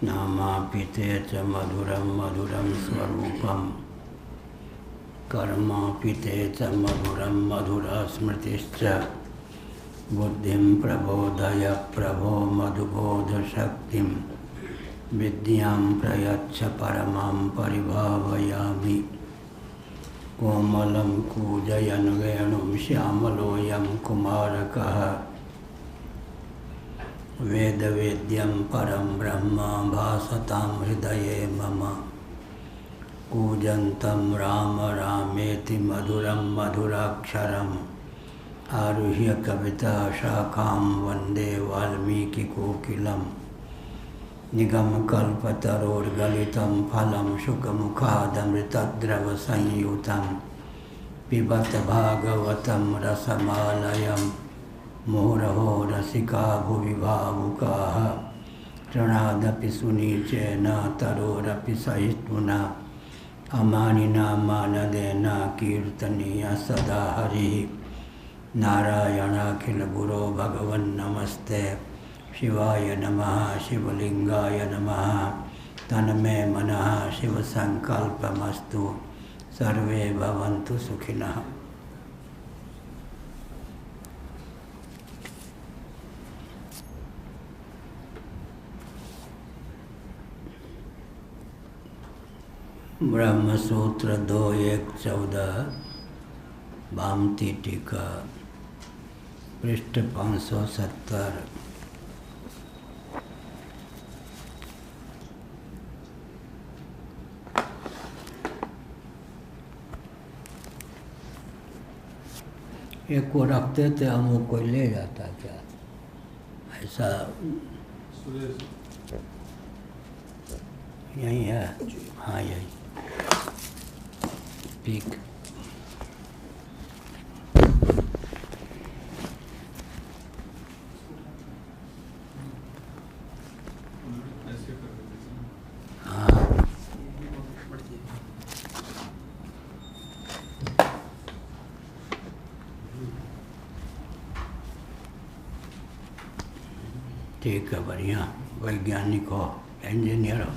नामापिते च मधुरं मधुरं स्वरूपं कर्मापिते च मधुरं मधुरस्मृतिश्च बुद्धिं प्रबोधय प्रभो मधुबोधशक्तिं विद्यां प्रयच्छ परमां परिभावयामि। कोमलं कूजयन् वेणुं श्यामलोऽयं कुमारकः वेदवेद्यं परं ब्रह्म भासतां हृदये मम। कूजन्तं राम रामेति मधुरं मधुराक्षरम् आरुह्य कविता शाखां वन्दे वाल्मीकिकोकिलम्। निगमकल्पतरोर्गलितं फलं शुकमुखादमृतद्रवसंयुतं पिबत भागवतं रसमालयं मुहुरहो रसिका भुवि भावुकाः। तृणादपि सुनीचेन तरोरपि सहिष्णुना अमानिना मानदेन कीर्तनीय सदा हरिः। नारायणाखिलगुरो भगवन्नमस्ते शिवाय नमः शिवलिंगाय नमः। तन्मे मनः शिवसंकल्पमस्तु सर्वे भवन्तु सुखिनः। ब्रह्मसूत्र 2.1.14 भामती टीका पृष्ठ 570। एक को रखते थे हम, वो कोई ले जाता क्या ऐसा? यही है, हाँ यही ठीक। ठीक है, बढ़िया। वैज्ञानिक हो, इंजीनियर हो।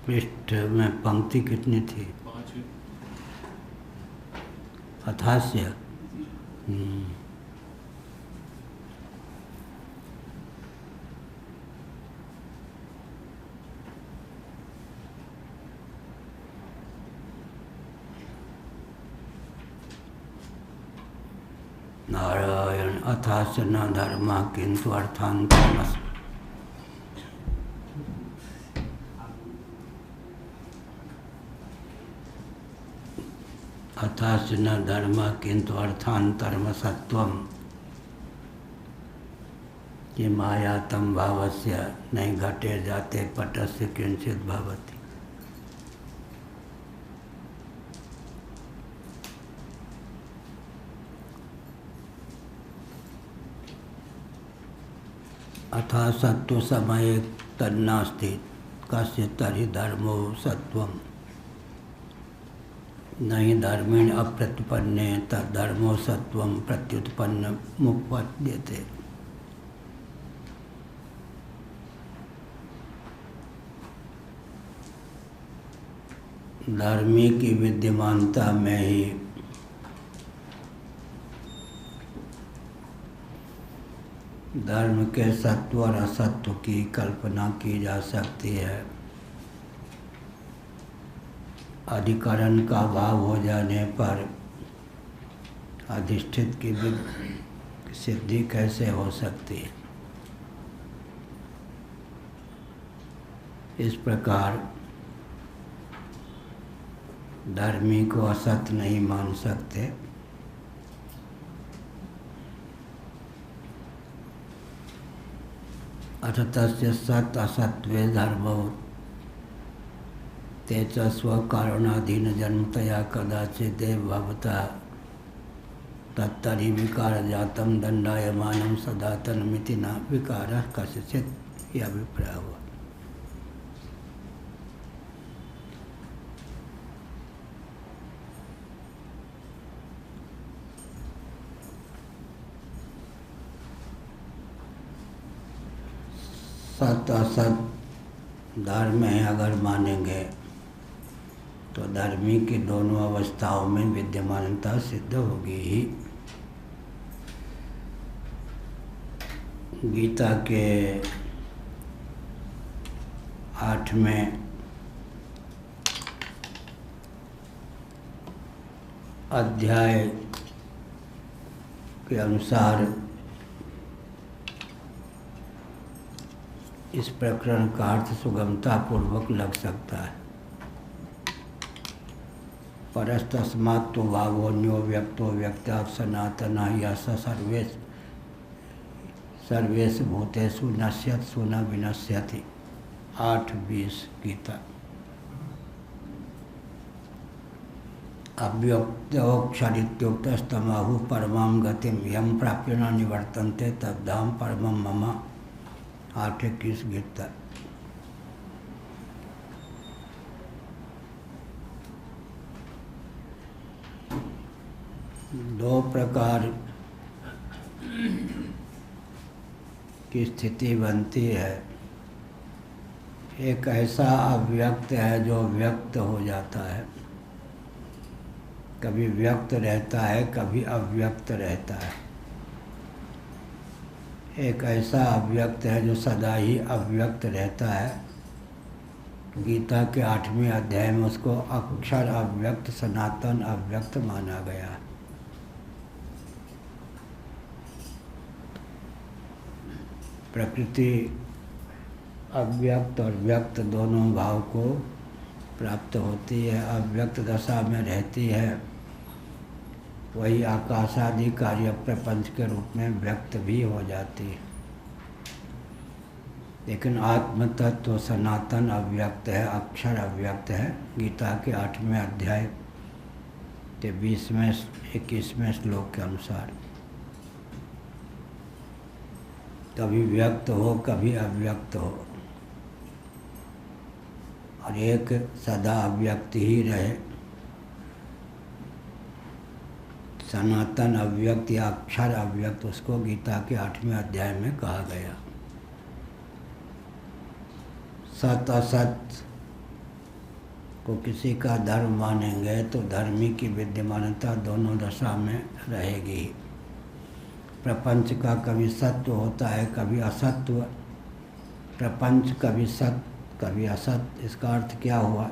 पृष्ठ में पंक्ति कितनी थी? 88। नारायण अथाच न धर्म किंतु अर्थांतरमस्। अथाच न धर्म किंतु अर्थांतरम सत्वम ये मायातम भावस्य नहीं घटे जाते पटस्य किंचित भवति। अथा सत्व समय तन्नास्ति कस्य तर्हि धर्मो सत्वम नहीं धर्मेण अप्रतिपन्ने तद्धर्मो सत्वम प्रत्युत्पन्न मुपद्यते। धर्मी की विद्यमानता में ही धर्म के सत्व और असत्व की कल्पना की जा सकती है। अधिकरण का अभाव हो जाने पर अधिष्ठित की सिद्धि कैसे हो सकती है? इस प्रकार धर्मी को असत नहीं मान सकते। अथ तस्य सत् असत्वे धर्मो ते च स्वकारणाधीन जन्मतया कदाचिदेव भवता तत्तरि विकार जातम दंडायमानं सदातनमिति न विकारः कस्यचित् यह अभिप्राय हुआ। सत असत धर्म है अगर मानेंगे तो धर्मी की दोनों अवस्थाओं में विद्यमानता सिद्ध होगी ही। गीता के 8वें अध्याय के अनुसार इस प्रकरण का अर्थ सुगमता पूर्वक लग सकता है। परस्तस्मात् तो भावोन्यो व्यक्तो व्यक्तात् सनातनः यः सर्वेषु भूतेषु नश्यत्सु न विनश्यति। 8:20 गीता। अव्यक्तोऽक्षरित्युक्तस्तमाहुः परमां गतिं यं प्राप्य न निवर्तन्ते तद्धाम परमं मम। 8:21 गीता। दो प्रकार की स्थिति बनती है। एक ऐसा अव्यक्त है जो व्यक्त हो जाता है, कभी व्यक्त रहता है कभी अव्यक्त रहता है। एक ऐसा अव्यक्त है जो सदा ही अव्यक्त रहता है। गीता के 8वें अध्याय में उसको अक्षर अव्यक्त सनातन अव्यक्त माना गया है। प्रकृति अव्यक्त और व्यक्त दोनों भाव को प्राप्त होती है, अव्यक्त दशा में रहती है। वही आकाशादि कार्य प्रपंच के रूप में व्यक्त भी हो जाती है। लेकिन आत्म तत्व सनातन अव्यक्त है, अक्षर अव्यक्त है। गीता के 8वें अध्याय के 20वें-21वें श्लोक के अनुसार कभी व्यक्त हो कभी अव्यक्त हो, और एक सदा अव्यक्त ही रहे। सनातन अव्यक्त या अक्षर अव्यक्त उसको गीता के 8वें अध्याय में कहा गया। सत असत को किसी का धर्म मानेंगे तो धर्मी की विद्यमानता दोनों दशा में रहेगी। प्रपंच का कभी सत्व होता है कभी असत्व। प्रपंच कभी सत्य कभी असत। इसका अर्थ क्या हुआ?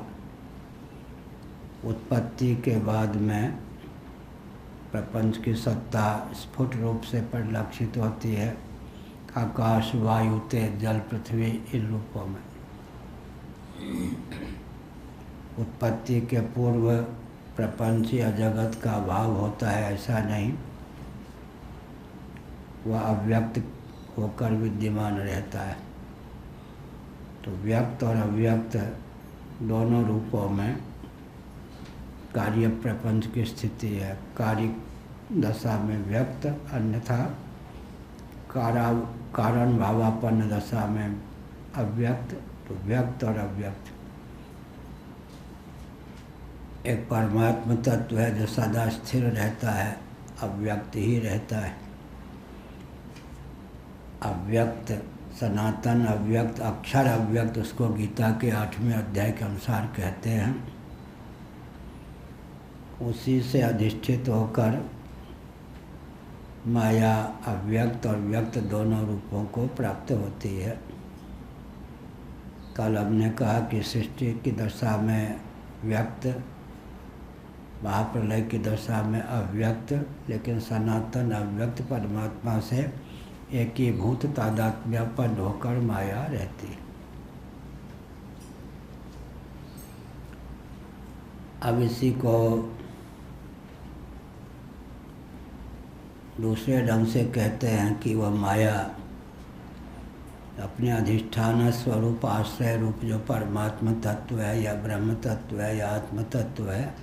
उत्पत्ति के बाद में प्रपंच की सत्ता स्फुट रूप से परिलक्षित होती है। आकाश वायु तेज जल पृथ्वी इन रूपों में। उत्पत्ति के पूर्व प्रपंच या जगत का भाव होता है, ऐसा नहीं। वह अव्यक्त होकर विद्यमान रहता है। तो व्यक्त और अव्यक्त दोनों रूपों में कार्य प्रपंच की स्थिति है। कार्य दशा में व्यक्त, अन्यथा कारण भावापन्न दशा में अव्यक्त। तो व्यक्त और अव्यक्त। एक परमात्म तत्व है जो सदा स्थिर रहता है, अव्यक्त ही रहता है। अव्यक्त सनातन अव्यक्त अक्षर अव्यक्त उसको गीता के 8वें अध्याय के अनुसार कहते हैं। उसी से अधिष्ठित होकर माया अव्यक्त और व्यक्त दोनों रूपों को प्राप्त होती है। कल हमने कहा कि सृष्टि की दशा में व्यक्त, महाप्रलय की दशा में अव्यक्त, लेकिन सनातन अव्यक्त परमात्मा से एक ही भूत तादात्म्यपन्न होकर माया रहती है। अब इसी को दूसरे ढंग से कहते हैं कि वह माया अपने अधिष्ठान स्वरूप आश्रय रूप जो परमात्म तत्व है या ब्रह्म तत्व है या आत्म तत्व है,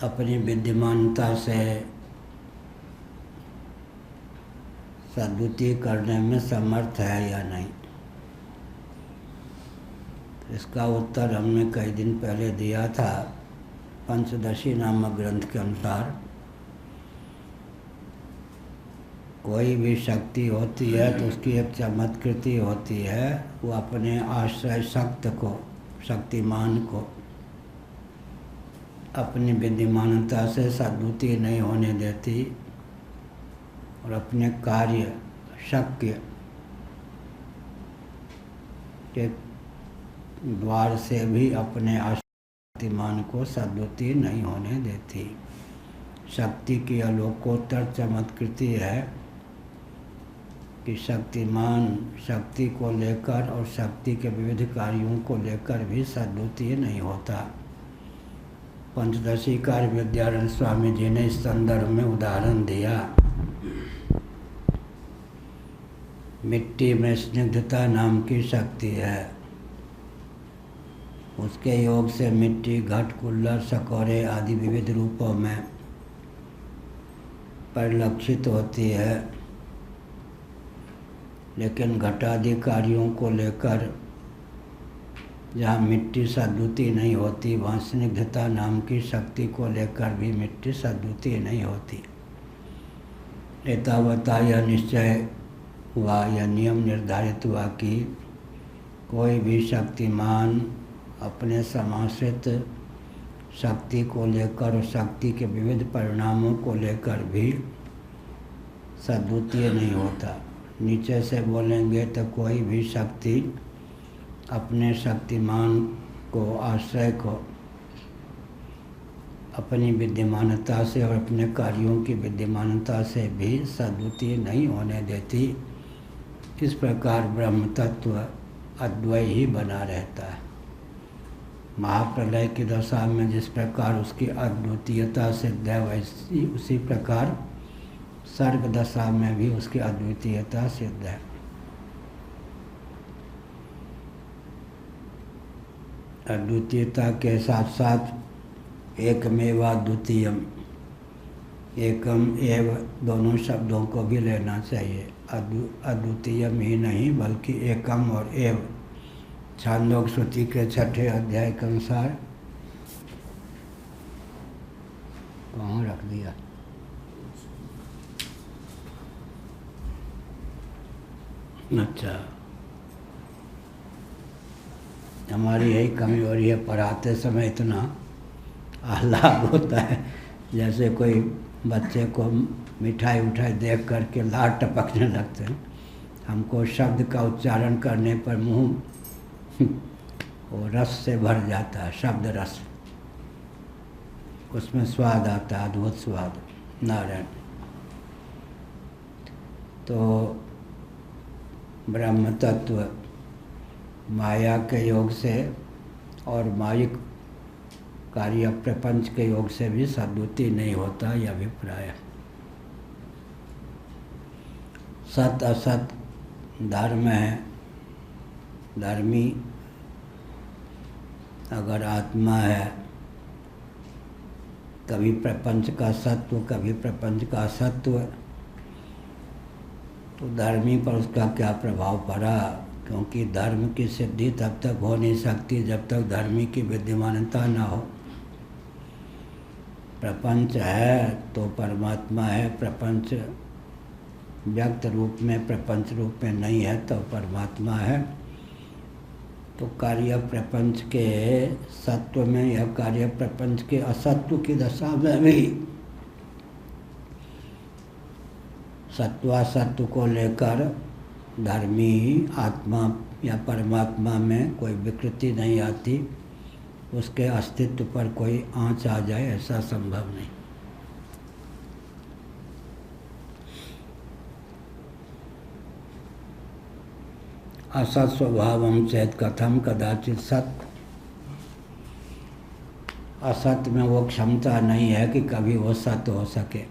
अपनी विद्यमानता से सद्बुद्धि करने में समर्थ है या नहीं। इसका उत्तर हमने कई दिन पहले दिया था। पंचदशी नामक ग्रंथ के अनुसार कोई भी शक्ति होती है तो उसकी एक चमत्कृति होती है, वो अपने आश्रय शक्तिमान को अपनी विद्यमानता से सद्बुद्धि नहीं होने देती और अपने कार्य शक्य के द्वार से भी अपने शक्तिमान को सद्बुद्धि नहीं होने देती। शक्ति की अलोकोत्तर चमत्कृति है कि शक्तिमान शक्ति को लेकर और शक्ति के विविध कार्यों को लेकर भी सद्बुद्धि नहीं होता। पंचदशी कार्य विद्यारण्य स्वामी जी ने इस संदर्भ में उदाहरण दिया। मिट्टी में स्निग्धता नाम की शक्ति है, उसके योग से मिट्टी घट, कुल्लर, सकोरे आदि विविध रूपों में परिलक्षित होती है। लेकिन घटादि कार्यों को लेकर जहाँ मिट्टी सद्बुद्धि नहीं होती, वहाँ स्निग्धता नाम की शक्ति को लेकर भी मिट्टी सद्बुद्धि नहीं होती। एतावता यह निश्चय हुआ, यह नियम निर्धारित हुआ कि कोई भी शक्तिमान अपने समाश्रित शक्ति को लेकर और शक्ति के विविध परिणामों को लेकर भी सद्बुद्धि नहीं होता। नीचे से बोलेंगे तो कोई भी शक्ति अपने शक्तिमान को, आश्रय को अपनी विद्यमानता से और अपने कार्यों की विद्यमानता से भी सद्बुद्धि नहीं होने देती। इस प्रकार ब्रह्म तत्व अद्वय ही बना रहता है। महाप्रलय की दशा में जिस प्रकार उसकी अद्वितीयता सिद्ध है, वैसी उसी प्रकार सर्ग दशा में भी उसकी अद्वितीयता सिद्ध है। अद्वितीयता के साथ साथ एकमेवा द्वितीयम, एकम एव दोनों शब्दों को भी लेना चाहिए। अद्वितीयम ही नहीं बल्कि एकम और एव छांदोग्य श्रुति के 6ठे अध्याय के अनुसार। कहाँ रख दिया? अच्छा, हमारी यही कमी हो रही है, पढ़ाते समय इतना आह्लाद होता है जैसे कोई बच्चे को मिठाई उठाई देख करके लार टपकने लगते हैं। हमको शब्द का उच्चारण करने पर मुंह वो रस से भर जाता है, शब्द रस, उसमें स्वाद आता है, अद्भुत स्वाद। नारायण। तो ब्रह्म तत्व माया के योग से और मायिक कार्य प्रपंच के योग से भी सद्बुद्धि नहीं होता, यह अभिप्राय। सत असत धर्म है। धर्मी अगर आत्मा है, कभी प्रपंच का सत्व कभी प्रपंच का असत्व, तो धर्मी पर उसका क्या प्रभाव पड़ा? क्योंकि धर्म की सिद्धि तब तक हो नहीं सकती जब तक धर्मी की विद्यमानता न हो। प्रपंच है तो परमात्मा है, प्रपंच व्यक्त रूप में, प्रपंच रूप में नहीं है तो परमात्मा है। तो कार्य प्रपंच के सत्व में या कार्य प्रपंच के असत्व की दशा में भी सत्वासत्व को लेकर धर्मी आत्मा या परमात्मा में कोई विकृति नहीं आती, उसके अस्तित्व पर कोई आँच आ जाए ऐसा संभव नहीं। असत स्वभावम चेत कथम कदाचित सत। असत में वो क्षमता नहीं है कि कभी वो सत्य हो सके।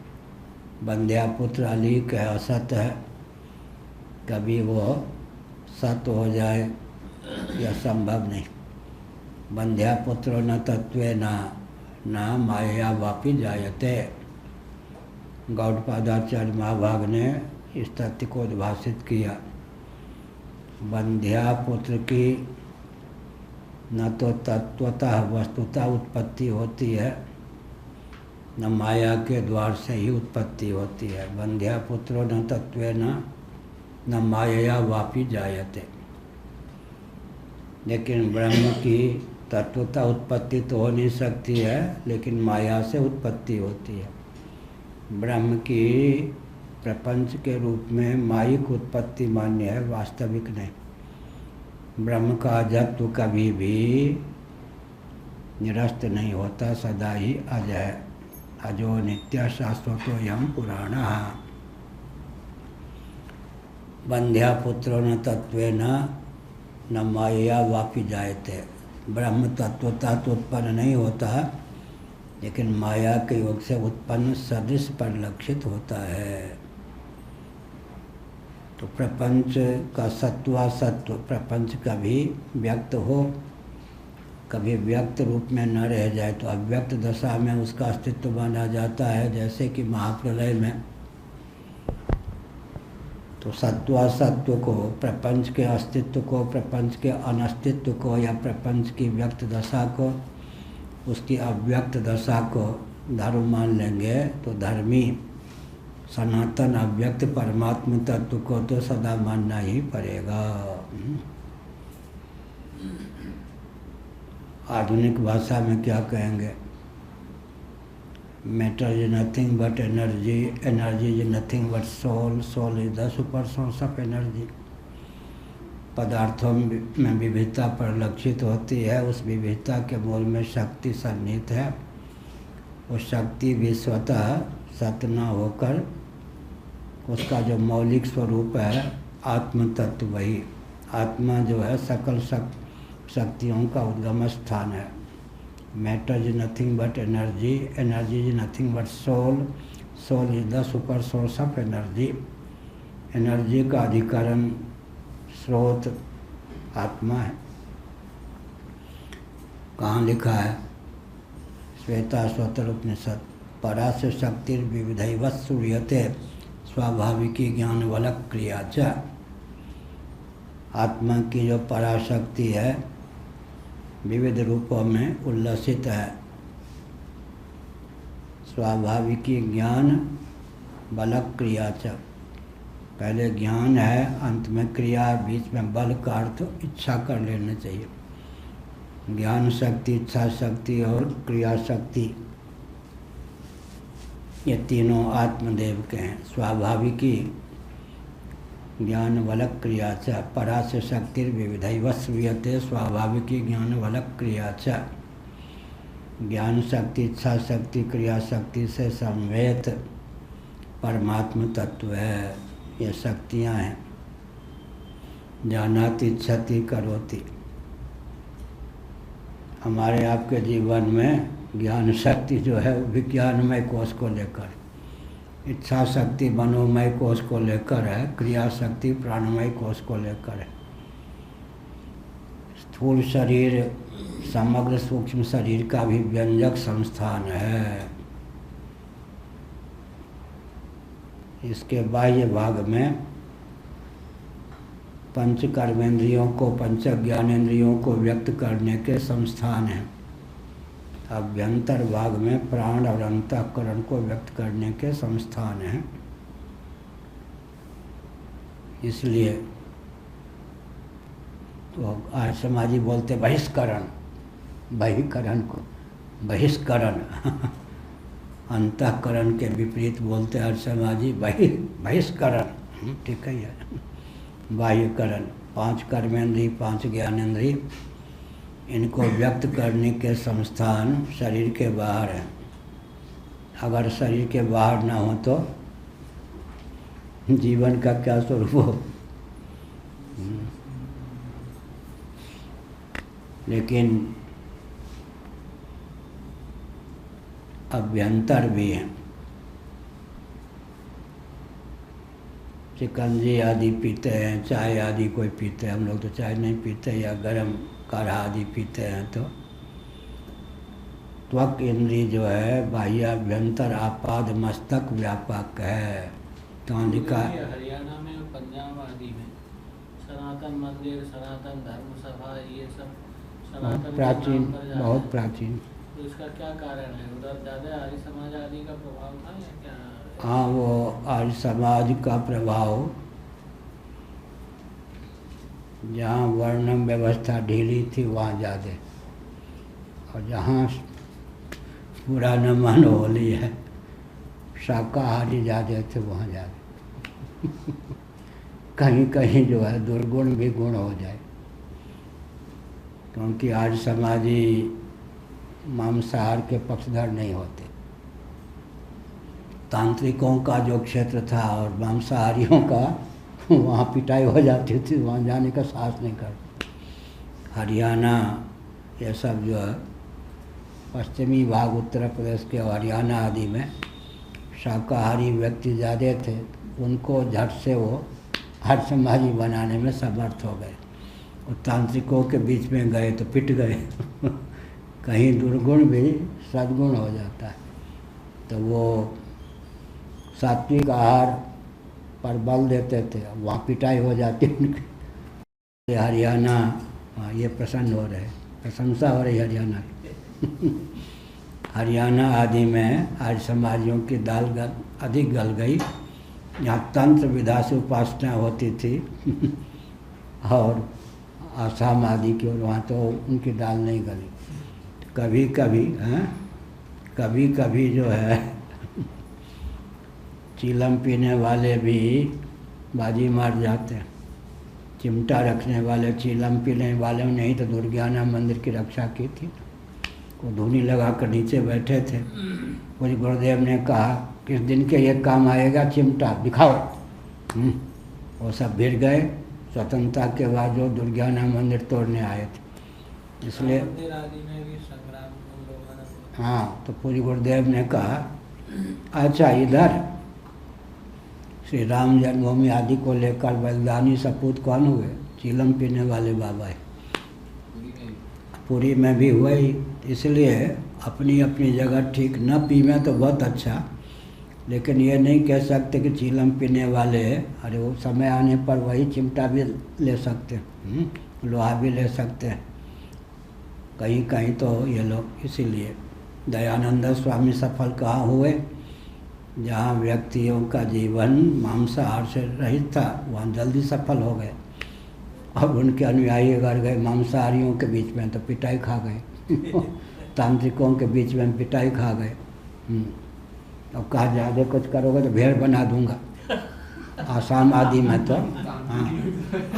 बंध्या पुत्र अली का असत है, कभी वो सत्य हो जाए यह संभव नहीं। बंध्या पुत्र न तत्वे न माया वापि जायते। गौड़पादाचार्य महाभाग ने इस तथ्य को उद्भाषित किया। बंध्या पुत्र की न तो तत्वतः वस्तुतः उत्पत्ति होती है न माया के द्वार से ही उत्पत्ति होती है। बंध्या पुत्रो न तत्वेन न मायया वापि जायते। लेकिन ब्रह्म की तत्वता उत्पत्ति तो हो नहीं सकती है, लेकिन माया से उत्पत्ति होती है। ब्रह्म की प्रपंच के रूप में मायिक उत्पत्ति मान्य है, वास्तविक नहीं। ब्रह्म का अजत्व कभी भी निरस्त नहीं होता, सदा ही अज है। अजो नित्य शाश्वतो यम पुराणः। बंध्या पुत्रो न तत्वेन न माया वापि जायते। ब्रह्म तत्वता तो उत्पन्न नहीं होता, लेकिन माया के योग से उत्पन्न सदृश परिलक्षित होता है। तो प्रपंच का सत्वासत्व, प्रपंच कभी व्यक्त हो, कभी व्यक्त रूप में न रह जाए तो अव्यक्त दशा में उसका अस्तित्व माना जाता है। जैसे कि महाप्रलय में तो सत्वासत्व को, प्रपंच के अस्तित्व को, प्रपंच के अनस्तित्व को या प्रपंच की व्यक्त दशा को, उसकी अव्यक्त दशा को धर्म मान लेंगे तो धर्मी सनातन अव्यक्त परमात्म तत्व को तो सदा मानना ही पड़ेगा। आधुनिक भाषा में क्या कहेंगे? Matter is nothing but energy, energy is nothing but soul, soul is the super source of energy. पदार्थों में विविधता परिलक्षित होती है, उस विविधता के मूल में शक्ति सन्निहित है। उस शक्ति भी स्वतः सत्य न होकर उसका जो मौलिक स्वरूप है आत्म तत्व, वही आत्मा जो है सकल शक्तियों का उद्गम स्थान है। Matter is nothing but energy, energy is nothing but soul, soul is the super source of energy. Energy का अधिकरण स्रोत आत्मा है। कहाँ लिखा है? श्वेताश्वतर उपनिषद। परास्य शक्तिर्विविधैव श्रूयते स्वाभाविकी ज्ञान वलक क्रिया च। आत्मा की जो पराशक्ति है विविध रूपों में उल्लसित है। स्वाभाविकी ज्ञान बलक क्रिया च। पहले ज्ञान है, अंत में क्रिया, बीच में बल का अर्थ इच्छा कर लेना चाहिए। ज्ञान शक्ति, इच्छा शक्ति और क्रिया शक्ति, ये तीनों आत्मदेव के हैं। स्वाभाविकी ज्ञान वलक क्रिया च। परास्य शक्तिर्विविधैव श्रूयते स्वाभाविकी ज्ञान वलक क्रिया च। ज्ञान शक्ति, इच्छा शक्ति, क्रिया शक्ति से समवेत परमात्म तत्व है। ये शक्तियाँ हैं। जानाति इच्छति करोति। हमारे आपके जीवन में ज्ञान शक्ति जो है विज्ञानमय कोश को लेकर, इच्छा शक्ति मनोमय कोश को लेकर है, क्रिया शक्ति प्राणमय कोश को लेकर है। स्थूल शरीर समग्र सूक्ष्म शरीर का भी व्यंजक संस्थान है। इसके बाह्य भाग में पंच कर्मेंद्रियों को, पंच ज्ञानेंद्रियों को व्यक्त करने के संस्थान हैं। अभ्यंतर भाग में प्राण और अंतःकरण को व्यक्त करने के संस्थान हैं। इसलिए तो आज समाजी बोलते बहिष्करण, बहिष्करण को बहिष्करण अंतःकरण के विपरीत बोलते हैं समाजी बहिष्करण। ठीक है। बाह्यकरण, पांच कर्मेंद्रिय, पांच ज्ञानेंद्रिय, इनको व्यक्त करने के संस्थान शरीर के बाहर हैं। अगर शरीर के बाहर ना हो तो जीवन का क्या स्वरूप हो। लेकिन अभ्यंतर भी हैं। शिकंजी आदि पीते हैं, चाय आदि कोई पीते हैं, हम लोग तो चाय नहीं पीते, या गर्म काढ़ा आदि पीते हैं। तो त्वक इंद्रिय जो है बाह्याभ्यंतर आपाद मस्तक व्यापक है। तो लिखा हरियाणा में और पंजाब आदि में सनातन मंदिर, सनातन धर्म सभा, ये सब सनातन प्राचीन, बहुत प्राचीन। तो इसका क्या कारण है? उधर ज़्यादा आर्य समाज आदि का प्रभाव था या क्या? हाँ, वो आर्य समाज का प्रभाव, जहाँ वर्णम व्यवस्था ढीली थी वहाँ ज़्यादा, और जहाँ पुराना मन होली है, शाकाहारी ज़्यादा थे वहाँ ज़्यादा। कहीं कहीं जो है दुर्गुण भी गुण हो जाए, क्योंकि आज समाजी मांसाहार के पक्षधर नहीं होते। तांत्रिकों का जो क्षेत्र था और मांसाहारियों का, वहाँ पिटाई हो जाती थी, वहाँ जाने का साहस नहीं करते। हरियाणा ये सब जो है पश्चिमी भाग उत्तर प्रदेश के हरियाणा आदि में शाकाहारी व्यक्ति ज़्यादा थे, उनको झट से वो हर समाजी बनाने में समर्थ हो गए, और तांत्रिकों के बीच में गए तो पिट गए। कहीं दुर्गुण भी सद्गुण हो जाता है, तो वो सात्विक आहार पर बल देते थे, वहाँ पिटाई हो जाती उनकी। हरियाणा, ये प्रसन्न हो रहे, प्रशंसा हो रही हरियाणा की। हरियाणा आदि में आज समाजियों की दाल अधिक गल गई। यहाँ तंत्र विधा से उपासना होती थी और आसाम आदि की, और वहाँ तो उनकी दाल नहीं गली। कभी कभी कभी कभी जो है चीलम पीने वाले भी बाजी मार जाते हैं। चिमटा रखने वाले, चीलम पीने वाले ने ही तो दुर्गाना मंदिर की रक्षा की थी। वो धूनी लगा कर नीचे बैठे थे। पूज्य गुरुदेव ने कहा किस दिन के ये काम आएगा, चिमटा दिखाओ। वो सब भिड़ गए। स्वतंत्रता के बाद जो दुर्गाना मंदिर तोड़ने आए थे, इसलिए हाँ, तो पूज्य गुरुदेव ने कहा अच्छा इधर श्री राम जन्मभूमि आदि को लेकर बलिदानी सपूत कौन हुए? चीलम पीने वाले बाबा है। पूरी में भी हुए ही, इसलिए अपनी अपनी जगह ठीक। न पीवें तो बहुत अच्छा, लेकिन ये नहीं कह सकते कि चीलम पीने वाले, अरे वो समय आने पर वही चिमटा भी ले सकते हैं, लोहा भी ले सकते हैं कहीं कहीं तो ये लोग। इसीलिए दयानंद स्वामी सफल कहाँ हुए? जहाँ व्यक्तियों का जीवन मांसाहार से रहित था, वहाँ जल्दी सफल हो गए। अब उनके अनुयायी अगर गए मांसाहारियों के बीच में तो पिटाई खा गए। तांत्रिकों के बीच में पिटाई खा गए। अब कहा ज़्यादा कुछ करोगे तो भेड़ बना दूंगा। आसाम आदि में तो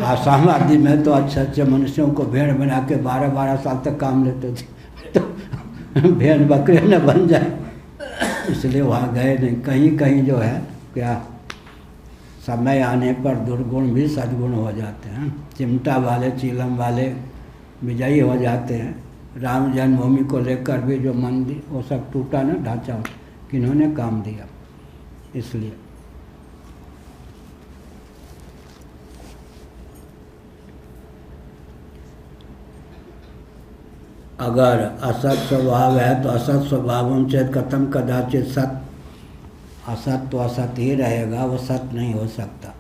आसाम आदि में तो अच्छे अच्छे मनुष्यों को भेड़ बना के 12-12 साल तक काम लेते थे, तो भेड़ बकरे न बन जाए, इसलिए वहाँ गए नहीं। कहीं कहीं जो है क्या, समय आने पर दुर्गुण भी सद्गुण हो जाते हैं। चिमटा वाले, चीलम वाले विजयी हो जाते हैं। राम जन्मभूमि को लेकर भी जो मंदिर वो सब टूटा ना ढांचा, किन्होंने काम दिया? इसलिए अगर असत स्वभाव है तो असत स्वभाव से कथम कदाचित सत, असत तो असत ही रहेगा, वो सत नहीं हो सकता।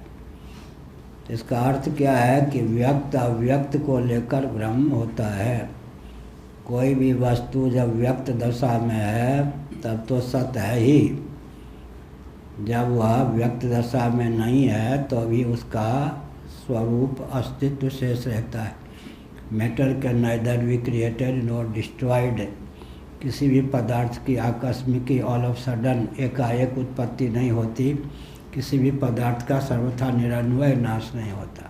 इसका अर्थ क्या है कि व्यक्त अव्यक्त को लेकर भ्रम होता है। कोई भी वस्तु जब व्यक्त दशा में है तब तो सत है ही, जब वह व्यक्त दशा में नहीं है तो भी उसका स्वरूप अस्तित्व शेष रहता है। Matter can neither be created nor destroyed. किसी भी पदार्थ की आकस्मिक ऑल ऑफ सडन एकाएक उत्पत्ति नहीं होती। किसी भी पदार्थ का सर्वथा निरन्वय नाश नहीं होता।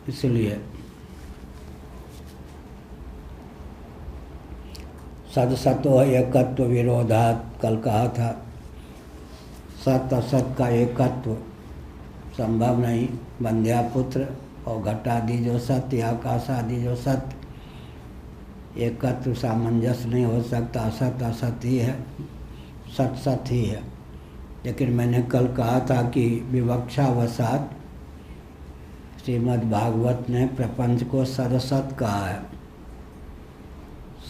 इसलिए सदसतो एकत्व विरोधात, कल कहा था सत असत का एकत्व संभव नहीं। बंध्यापुत्र और घटादि जो सत्य, आकाश आदि जो सत्य, एकत्व सामंजस्य नहीं हो सकता। असत असत ही है, सत सत ही है। लेकिन मैंने कल कहा था कि विवक्षावसात श्रीमद् भागवत ने प्रपंच को सदसत कहा है।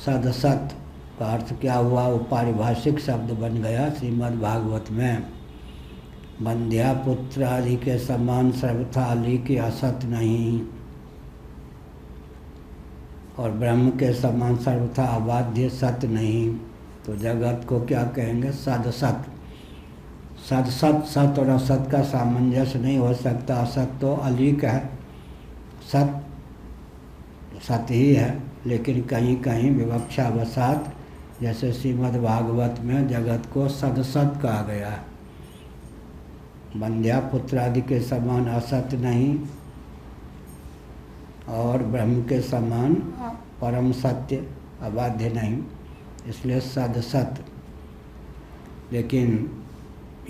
सदसत का अर्थ क्या हुआ? वो पारिभाषिक शब्द बन गया श्रीमद् भागवत में। बंध्या पुत्र आदि के समान सर्वथा अली की असत नहीं। और ब्रह्म के समान सर्वथा अबाध्य सत्य नहीं, तो जगत को क्या कहेंगे? सद सत। सद सत, सत और असत का सामंजस्य नहीं हो सकता। असत तो अलीक है, सत सत ही है, लेकिन कहीं कहीं विवक्षावसात, जैसे श्रीमद् भागवत में जगत को सदसत कहा गया है। बंध्या पुत्र आदि के समान असत नहीं और ब्रह्म के समान परम सत्य अबाध्य नहीं, इसलिए सदसत। लेकिन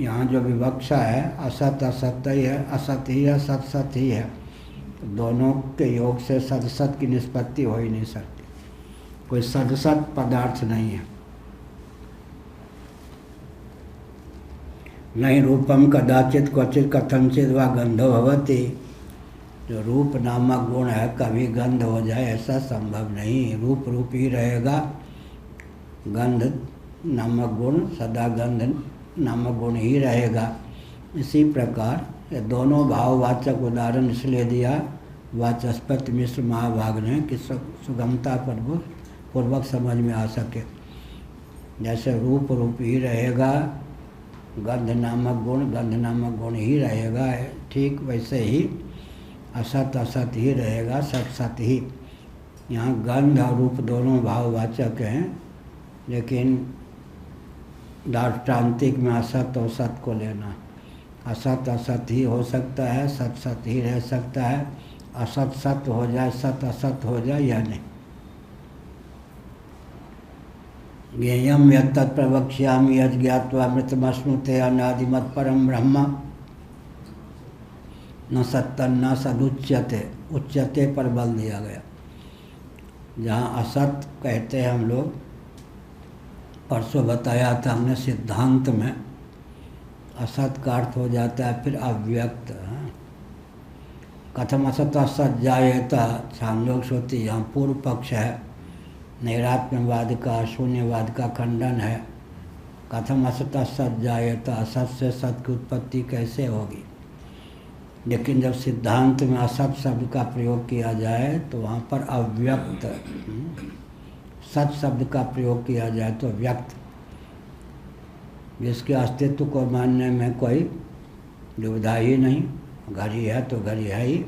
यहाँ जो विवक्षा है असत असत ही है, असत ही है, सत सत ही है, दोनों के योग से सदसत की निष्पत्ति हो ही नहीं सकती। कोई सदसत पदार्थ नहीं है। नहीं रूपम कदाचित क्वचित कथनचित वा गंधो भवति। जो रूप नामक गुण है कभी गंध हो जाए ऐसा संभव नहीं। रूप रूप ही रहेगा, गंध नामक गुण सदा गंध नामक गुण ही रहेगा। इसी प्रकार ये दोनों भाववाचक उदाहरण इसलिए दिया वाचस्पति मिश्र महाभाग ने कि सुगमता पूर्वक समझ में आ सके। जैसे रूप रूप ही रहेगा, गंध नामक गुण ही रहेगा, ठीक वैसे ही असत असत ही रहेगा, सत सत ही। यहाँ गंध और रूप दोनों भाववाचक हैं, लेकिन दार्ष्टान्तिक में असत और सत को लेना। असत असत ही हो सकता है, सत सत ही रह सकता है। असत सत हो जाए, सत असत हो जाए या नहीं। ज्ञेयम यत् प्रवक्ष्यामि यत् ज्ञात्वा मृतमश्नुते अनादिमत् परम ब्रह्म न सत्तन्न सदुच्यते। उच्यते पर बल दिया गया। जहाँ असत कहते हैं हम लोग, परसों बताया था हमने सिद्धांत में, असत का अर्थ हो जाता है फिर अव्यक्त। कथम असत असत जायेता, छांदोग्य श्रुति यहाँ पूर्व पक्ष है, नैरात्म्यवाद का शून्यवाद का खंडन है। कथम असत असत जायेता, असत से सत की उत्पत्ति कैसे होगी। लेकिन जब सिद्धांत में असत शब्द का प्रयोग किया जाए तो वहाँ पर अव्यक्त, सत शब्द का प्रयोग किया जाए तो व्यक्त, जिसके अस्तित्व को मानने में कोई दुविधा ही नहीं। घड़ी है तो घड़ी है ही,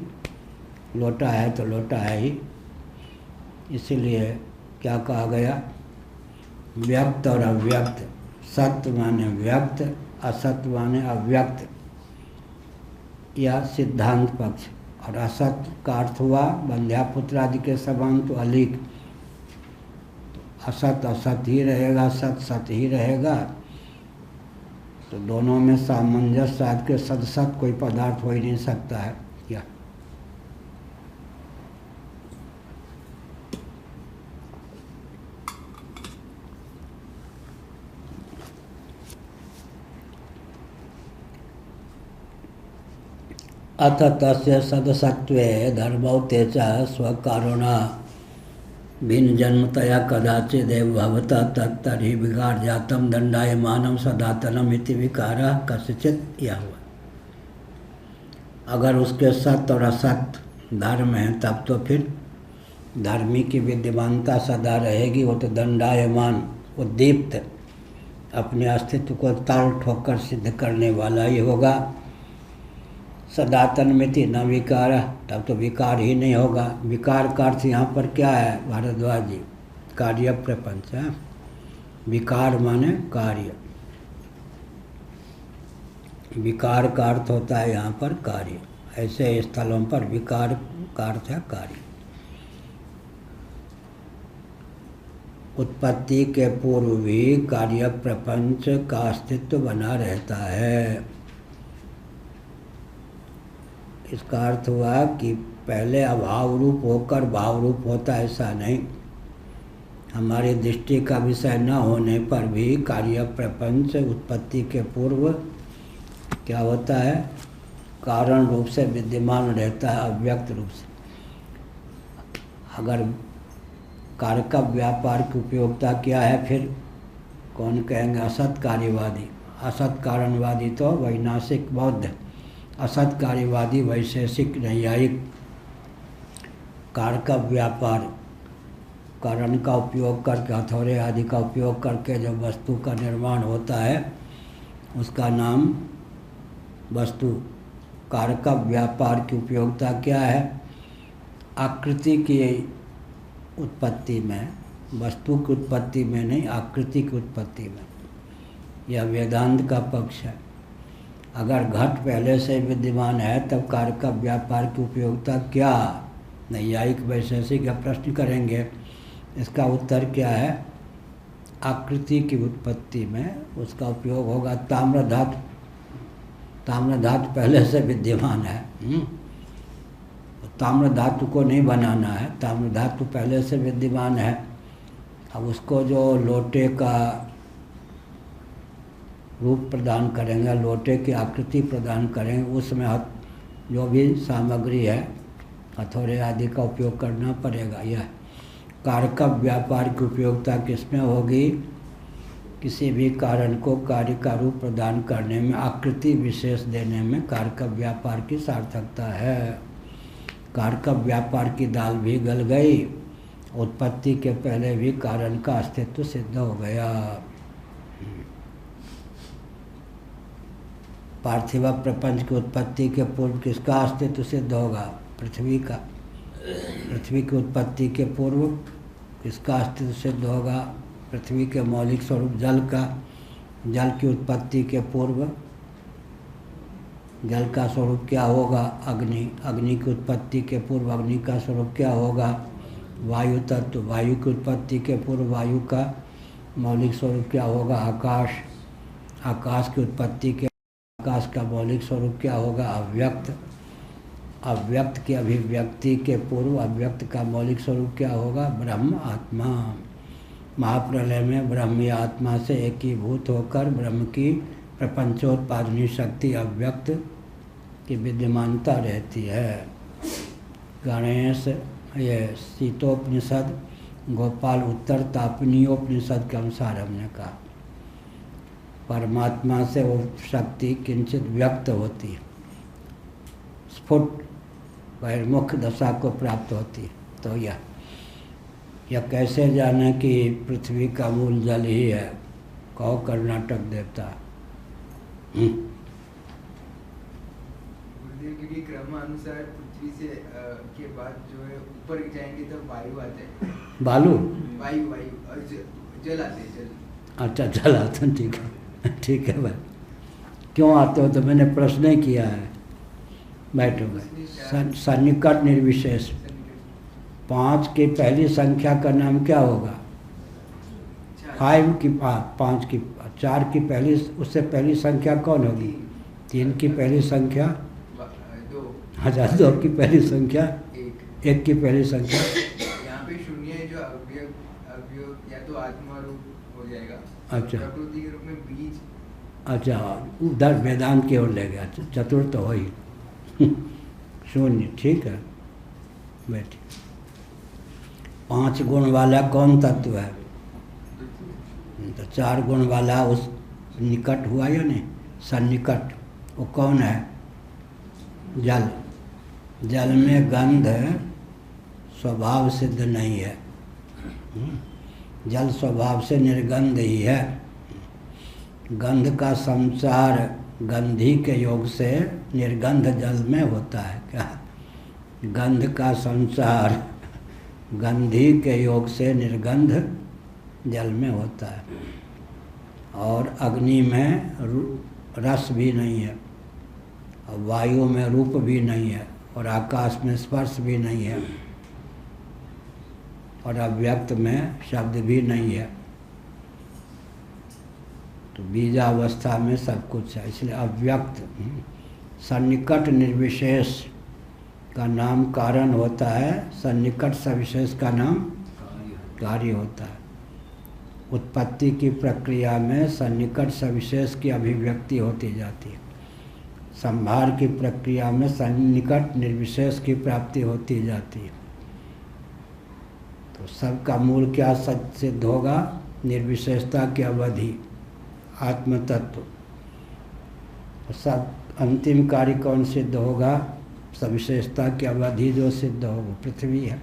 लोटा है तो लोटा है ही। इसीलिए क्या कहा गया? व्यक्त और अव्यक्त। सत्य माने व्यक्त, असत माने अव्यक्त, या सिद्धांत पक्ष। और असत का अर्थ हुआ बंध्यापुत्र आदि के समान तो अलीक। असत असत ही रहेगा, सत सत ही रहेगा। तो दोनों में सामंजस्य साध के सदसत कोई पदार्थ हो ही नहीं सकता है। क्या अथ तस्य सदसत्वे धर्मौ ते च स्वकारुणा भिन्न जन्मतया कदाचिदेव भवता तत्तर्हि विकार जातम दंडायमानम सदातनम इति विकारः कस्यचित् यह हुआ। अगर उसके सत और असत धर्म हैं तब तो फिर धर्मी की विद्यमानता सदा रहेगी। वो तो दंडायमान, उद्दीप्त, अपने अस्तित्व को ताल ठोक कर सिद्ध करने वाला ही होगा। सदातन मिति न विकार, तब तो विकार ही नहीं होगा। विकार का अर्थ यहाँ पर क्या है भारद्वाज जी? कार्य प्रपंच है। विकार माने कार्य, विकार का अर्थ होता है यहाँ पर कार्य। ऐसे स्थलों पर विकार का अर्थ है कार्य। उत्पत्ति के पूर्व भी कार्य प्रपंच का अस्तित्व बना रहता है। इसका अर्थ हुआ कि पहले अभाव रूप होकर भाव रूप होता, ऐसा नहीं। हमारी दृष्टि का विषय न होने पर भी कार्य प्रपंच उत्पत्ति के पूर्व क्या होता है? कारण रूप से विद्यमान रहता है, अव्यक्त रूप से। अगर कारक व्यापार की उपयोगिता क्या है, फिर कौन कहेंगे? असत कार्यवादी। असत कारणवादी तो वैनाशिक बौद्ध, असत कार्यवादी वैशेषिक नैयायिक। कारक व्यापार कारण का उपयोग करके, हथौड़े आदि का उपयोग करके जो वस्तु का निर्माण होता है उसका नाम वस्तु। कारक व्यापार की उपयोगिता क्या है? आकृति की उत्पत्ति में, वस्तु की उत्पत्ति में नहीं, आकृति की उत्पत्ति में। यह वेदांत का पक्ष है। अगर घट पहले से विद्यमान है तब कारक व्यापार की उपयोगिता क्या? नैयायिक वैशेषिक का प्रश्न करेंगे। इसका उत्तर क्या है? आकृति की उत्पत्ति में उसका उपयोग होगा। ताम्र धातु, ताम्र धातु पहले से विद्यमान है। ताम्र धातु को नहीं बनाना है, ताम्र धातु पहले से विद्यमान है। अब उसको जो लोटे का रूप प्रदान करेंगे, लोटे की आकृति प्रदान करेंगे, उसमें जो भी सामग्री है हथौड़े आदि का उपयोग करना पड़ेगा। यह कारक व्यापार की उपयोगिता किसमें होगी? किसी भी कारण को कार्य का रूप प्रदान करने में, आकृति विशेष देने में कारक व्यापार की सार्थकता है। कारक व्यापार की दाल भी गल गई, उत्पत्ति के पहले भी कारण का अस्तित्व सिद्ध हो गया। पार्थिव प्रपंच की उत्पत्ति के पूर्व किसका अस्तित्व सिद्ध होगा? पृथ्वी का। पृथ्वी की उत्पत्ति के पूर्व किसका अस्तित्व सिद्ध होगा? पृथ्वी के मौलिक स्वरूप जल का। जल की उत्पत्ति के पूर्व जल का स्वरूप क्या होगा? अग्नि। अग्नि की उत्पत्ति के पूर्व अग्नि का स्वरूप क्या होगा? वायु तत्व। वायु की उत्पत्ति के पूर्व वायु का मौलिक स्वरूप क्या होगा? आकाश। आकाश की उत्पत्ति के आकाश का मौलिक स्वरूप क्या होगा? अव्यक्त। अव्यक्त की अभिव्यक्ति के पूर्व अव्यक्त का मौलिक स्वरूप क्या होगा? ब्रह्म आत्मा। महाप्रलय में ब्रह्म या आत्मा से एकीभूत होकर ब्रह्म की प्रपंचोत्पादनी शक्ति अव्यक्त की विद्यमानता रहती है। गणेश, ये शीतोपनिषद, गोपाल उत्तर तापनीयोपनिषद के अनुसार हमने कहा परमात्मा से वो शक्ति किंचित व्यक्त होती है, स्फुट बहिर्मुख दशा को प्राप्त होती है। तो यह कैसे जाने कि पृथ्वी का मूल जल ही है? कहो कर्नाटक देवता। क्योंकि क्रमानुसार पृथ्वी से के बाद जो है ऊपर जाएंगे तो वायु आते हैं। बालू? वायु और जल आते हैं। जल, अच्छा जल आते हैं, ठीक है, ठीक है भाई। क्यों आते हो? तो मैंने प्रश्न ही किया है। बैठो भाई। सन्निकट निर्विशेष। 5 की पहली संख्या का नाम क्या होगा? 5 की 5 की 4 की पहली, उससे पहली संख्या कौन होगी? 3 की पहली संख्या 2 की पहली संख्या 1 की पहली संख्या। यहाँ पे शून्य जो अवयव या तो आत्मा रूप हो जाएगा। अच्छा, प्रकृति के रूप में बीज। अच्छा, उधर वेदांत की ओर ले गया। चतुर्थ हो ही शून्य, ठीक है। बैठिए। 5 गुण वाला कौन तत्व है? तो 4 गुण वाला उस निकट हुआ या नहीं? सन्निकट। वो कौन है? जल। जल में गंध स्वभाव सिद्ध नहीं है। जल स्वभाव से निर्गंध ही है। गंध का संचार गंधी के योग से निर्गंध जल में होता है। क्या? गंध का संचार गंधी के योग से निर्गंध जल में होता है। और अग्नि में रस भी नहीं है, और वायु में रूप भी नहीं है, और आकाश में स्पर्श भी नहीं है, और अव्यक्त में शब्द भी नहीं है। तो बीजावस्था में सब कुछ है, इसलिए अव्यक्त। सन्निकट निर्विशेष का नाम कारण होता है, सन्निकट सविशेष का नाम कार्य होता है। उत्पत्ति की प्रक्रिया में सन्निकट सविशेष की अभिव्यक्ति होती जाती है। संभार की प्रक्रिया में सन्निकट निर्विशेष की प्राप्ति होती जाती है। तो सबका मूल क्या सिद्ध होगा? निर्विशेषता की अवधि, आत्म तत्व। सब अंतिम कार्य कौन सिद्ध होगा? सविशेषता की अवधि जो सिद्ध होगा पृथ्वी है।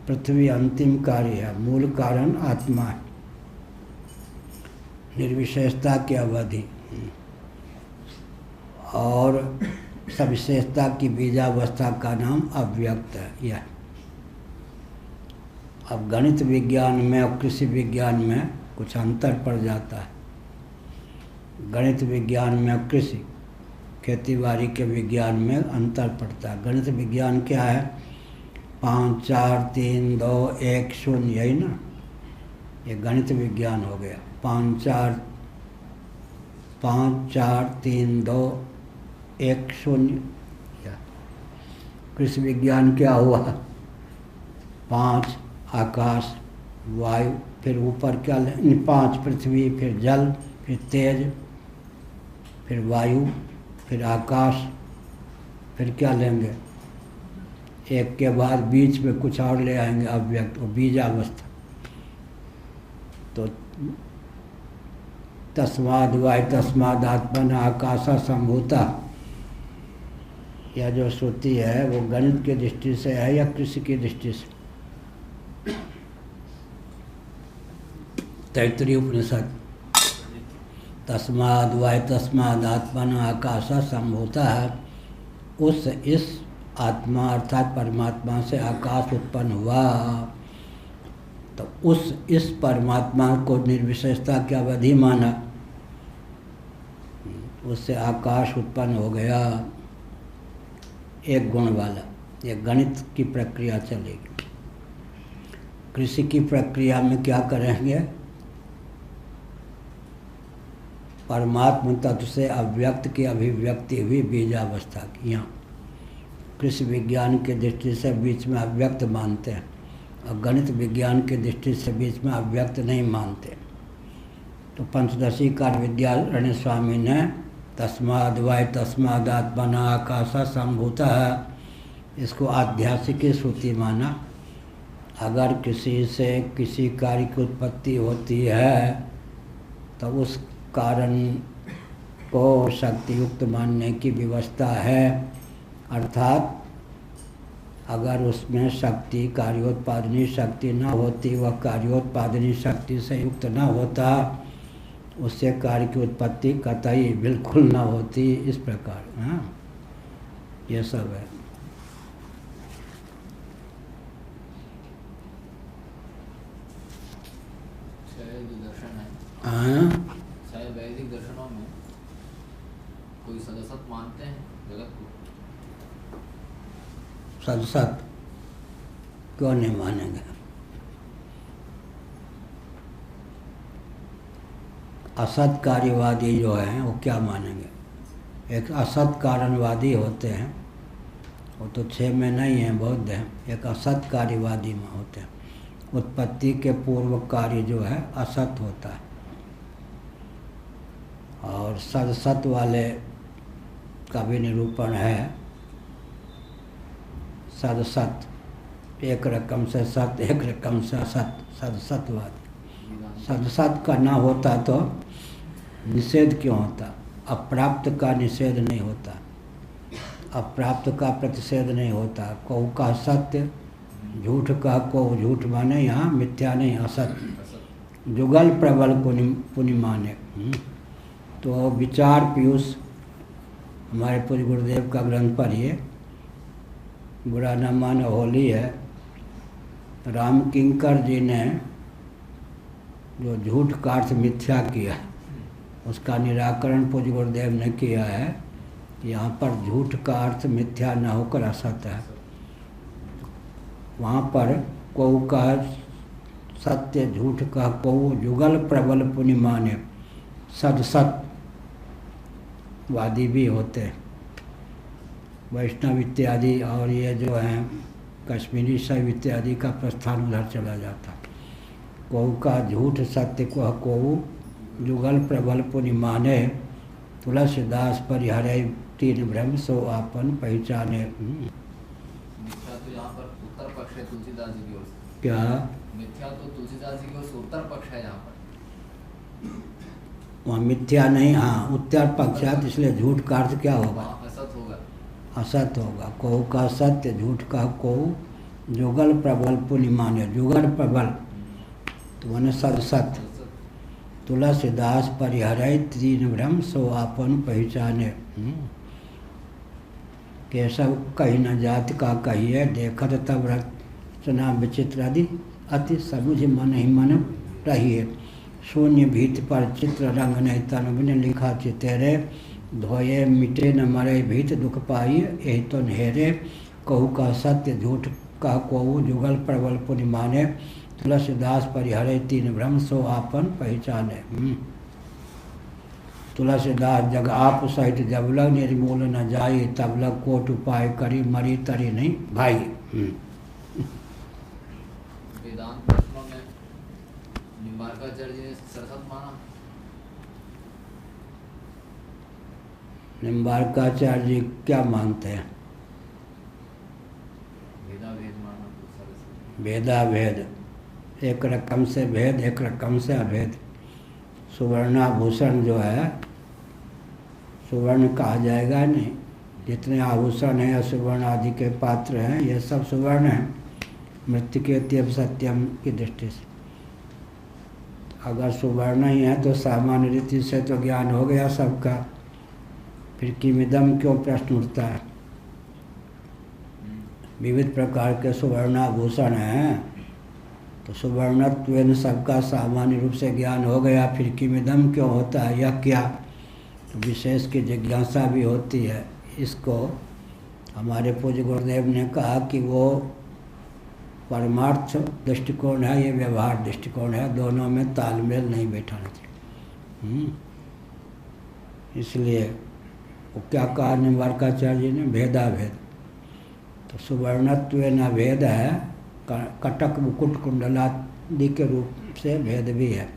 पृथ्वी अंतिम कार्य है, मूल कारण आत्मा है, निर्विशेषता की अवधि और सविशेषता की बीजावस्था का नाम अव्यक्त है। यह अब गणित विज्ञान में और कृषि विज्ञान में कुछ अंतर पड़ जाता है। गणित विज्ञान में और कृषि खेतीबाड़ी के विज्ञान में अंतर पड़ता है। गणित विज्ञान क्या है? 5 4 3 2 1 0, यही ना, ये गणित विज्ञान हो गया। 5 4 3 2 1 0। कृषि विज्ञान क्या हुआ? 5 आकाश वायु, फिर ऊपर क्या 5 पृथ्वी, फिर जल, फिर तेज, फिर वायु, फिर आकाश, फिर क्या लेंगे? एक के बाद बीच में कुछ और ले आएंगे, अव्यक्त, वो बीजावस्था। तो तस्माद् वायु तस्माद् आत्मन आकाशा संभूता, यह जो श्रुति है वो गणित की दृष्टि से है या कृषि की दृष्टि से? तैत्तरीय उपनिषद, तस्माद् वायु तस्माद् आत्मन आकाशा संभूता है, उस इस आत्मा अर्थात परमात्मा से आकाश उत्पन्न हुआ। तो उस इस परमात्मा को निर्विशेषता की अवधि माना, उससे आकाश उत्पन्न हो गया, एक गुण वाला। ये गणित की प्रक्रिया चलेगी। कृषि की प्रक्रिया में क्या करेंगे? परमात्मा तत्व से अव्यक्त की अभिव्यक्ति हुई बीजावस्था की। यहाँ कृषि विज्ञान की दृष्टि से बीच में अव्यक्त मानते हैं और गणित विज्ञान की दृष्टि से बीच में अव्यक्त नहीं मानते। तो पंचदशी कार विद्यारण्य स्वामी ने तस्माद् वायु तस्माद् आत्मना आकाशा संभूता है, इसको आध्यात्मिक श्रुति माना। अगर किसी से किसी कार्य की उत्पत्ति होती है तो उस कारण को शक्ति युक्त मानने की व्यवस्था है, अर्थात अगर उसमें शक्ति कार्योत्पादनी शक्ति न होती, वह कार्योत्पादनी शक्ति से युक्त न होता, उससे कार्य की उत्पत्ति कतई बिल्कुल न होती। इस प्रकार हाँ, ये सब है। हाँ, वैदिक दर्शनों में कोई सदसत मानते हैं जगत को? सदसत क्यों नहीं मानेंगे? असत कार्यवादी जो हैं वो क्या मानेंगे? एक असत कारणवादी होते हैं, वो तो 6 में नहीं हैं, बौद्ध हैं। एक असत कार्यवादी में होते हैं, उत्पत्ति के पूर्व कार्य जो है असत होता है। और सदसत वाले का भी निरूपण है। सदसत एक रकम से सत, एक रकम से असत, सदसतवाद। सदसत का ना होता तो निषेध क्यों होता? अप्राप्त का निषेध नहीं होता, अप्राप्त का प्रतिषेध नहीं होता। कौ का सत्य, झूठ का को झूठ माने, यहाँ मिथ्या नहीं असत, जुगल प्रबल पुनि माने। तो विचार पीयूष हमारे पूज्य गुरुदेव का ग्रंथ पढ़िए, बुरा न मान होली है। राम किंकर जी ने जो झूठ का अर्थ मिथ्या किया, उसका निराकरण पूज्य गुरुदेव ने किया है। यहाँ पर झूठ का अर्थ मिथ्या न होकर असत है। वहाँ पर कौ का सत्य, झूठ का कौ, जुगल प्रबल पुनि माने। सदसत वादी भी होते हैं, वैष्णव इत्यादि, और ये जो हैं कश्मीरी शैव इत्यादि का प्रस्थान उधर चला जाता। कौ का झूठ, सत्य को कौ, जुगल प्रबल पुनि माने। तुलसीदास परिहरे तीन ब्रह्म सो आपन पहचाने। मिथ्या तो यहाँ पर उत्तर पक्ष है तुलसीदास जी की ओर से। क्या मिथ्या तो तुलसीदास जी की ओर से उत्तर पक्ष है यहाँ पर। वहाँ मिथ्या नहीं, हाँ उत्तर पक्ष है, इसलिए झूठ का अर्थ क्या होगा? असत होगा। असत होगा। कौ का सत्य, झूठ का कौ, जुगल प्रबल पुनिमान्य, जुगल प्रबल तो मैंने सदसत। तुलसीदास परिहरय तीन भ्रम सो आपन पहचाने। केशव कही न जात का कहिए, देखत तब रचना विचित्र आदि अति समुझ मन ही मन रहिए। शून्य भीत पर चित्र रंग नहीं तन बिन लिखा चितेरे, धोये मिटे न मरे भीत दुख पाइए यही तो नहेरे। कहू का सत्य झूठ का कहू, जुगल प्रबल पुनि माने। तुलसीदास परिहरे तीन भ्रम सो आपन पहचाने। तुलसीदास जग आप सहित जब लग निर्मूल न जाई, तब लग कोट उपाय करी मरी तरी नहीं भाई। वेदांत प्रश्नों में निम्बार्काचार्य जी ने सरसत माना। निम्बार्काचार्य जी क्या मानते हैं? भेदा भेद माना तो सरसत। भेदा भेद, एक रकम से भेद एक रकम से अभेद। सुवर्णाभूषण जो है, सुवर्ण कहा जाएगा नहीं, जितने आभूषण हैं या सुवर्ण आदि के पात्र हैं ये सब सुवर्ण हैं मृत्तिकेत्यव सत्यम की दृष्टि से। अगर सुवर्ण ही है तो सामान्य रीति से तो ज्ञान हो गया सबका, फिर किमिदम क्यों प्रश्न उठता है? विविध प्रकार के सुवर्णाभूषण हैं तो सुवर्णत्वेन सबका सामान्य रूप से ज्ञान हो गया, फिर किमिदम क्यों होता है? यह क्या? तो विशेष की जिज्ञासा भी होती है। इसको हमारे पूज्य गुरुदेव ने कहा कि वो परमार्थ दृष्टिकोण है, ये व्यवहार दृष्टिकोण है, दोनों में तालमेल नहीं बैठाना चाहिए। इसलिए वो क्या कहा निम्बार्काचार्य जी ने? भेदा भेद। तो सुवर्णत्व न भेद है, कटक मुकुट कुंडलादि के रूप से भेद भी है,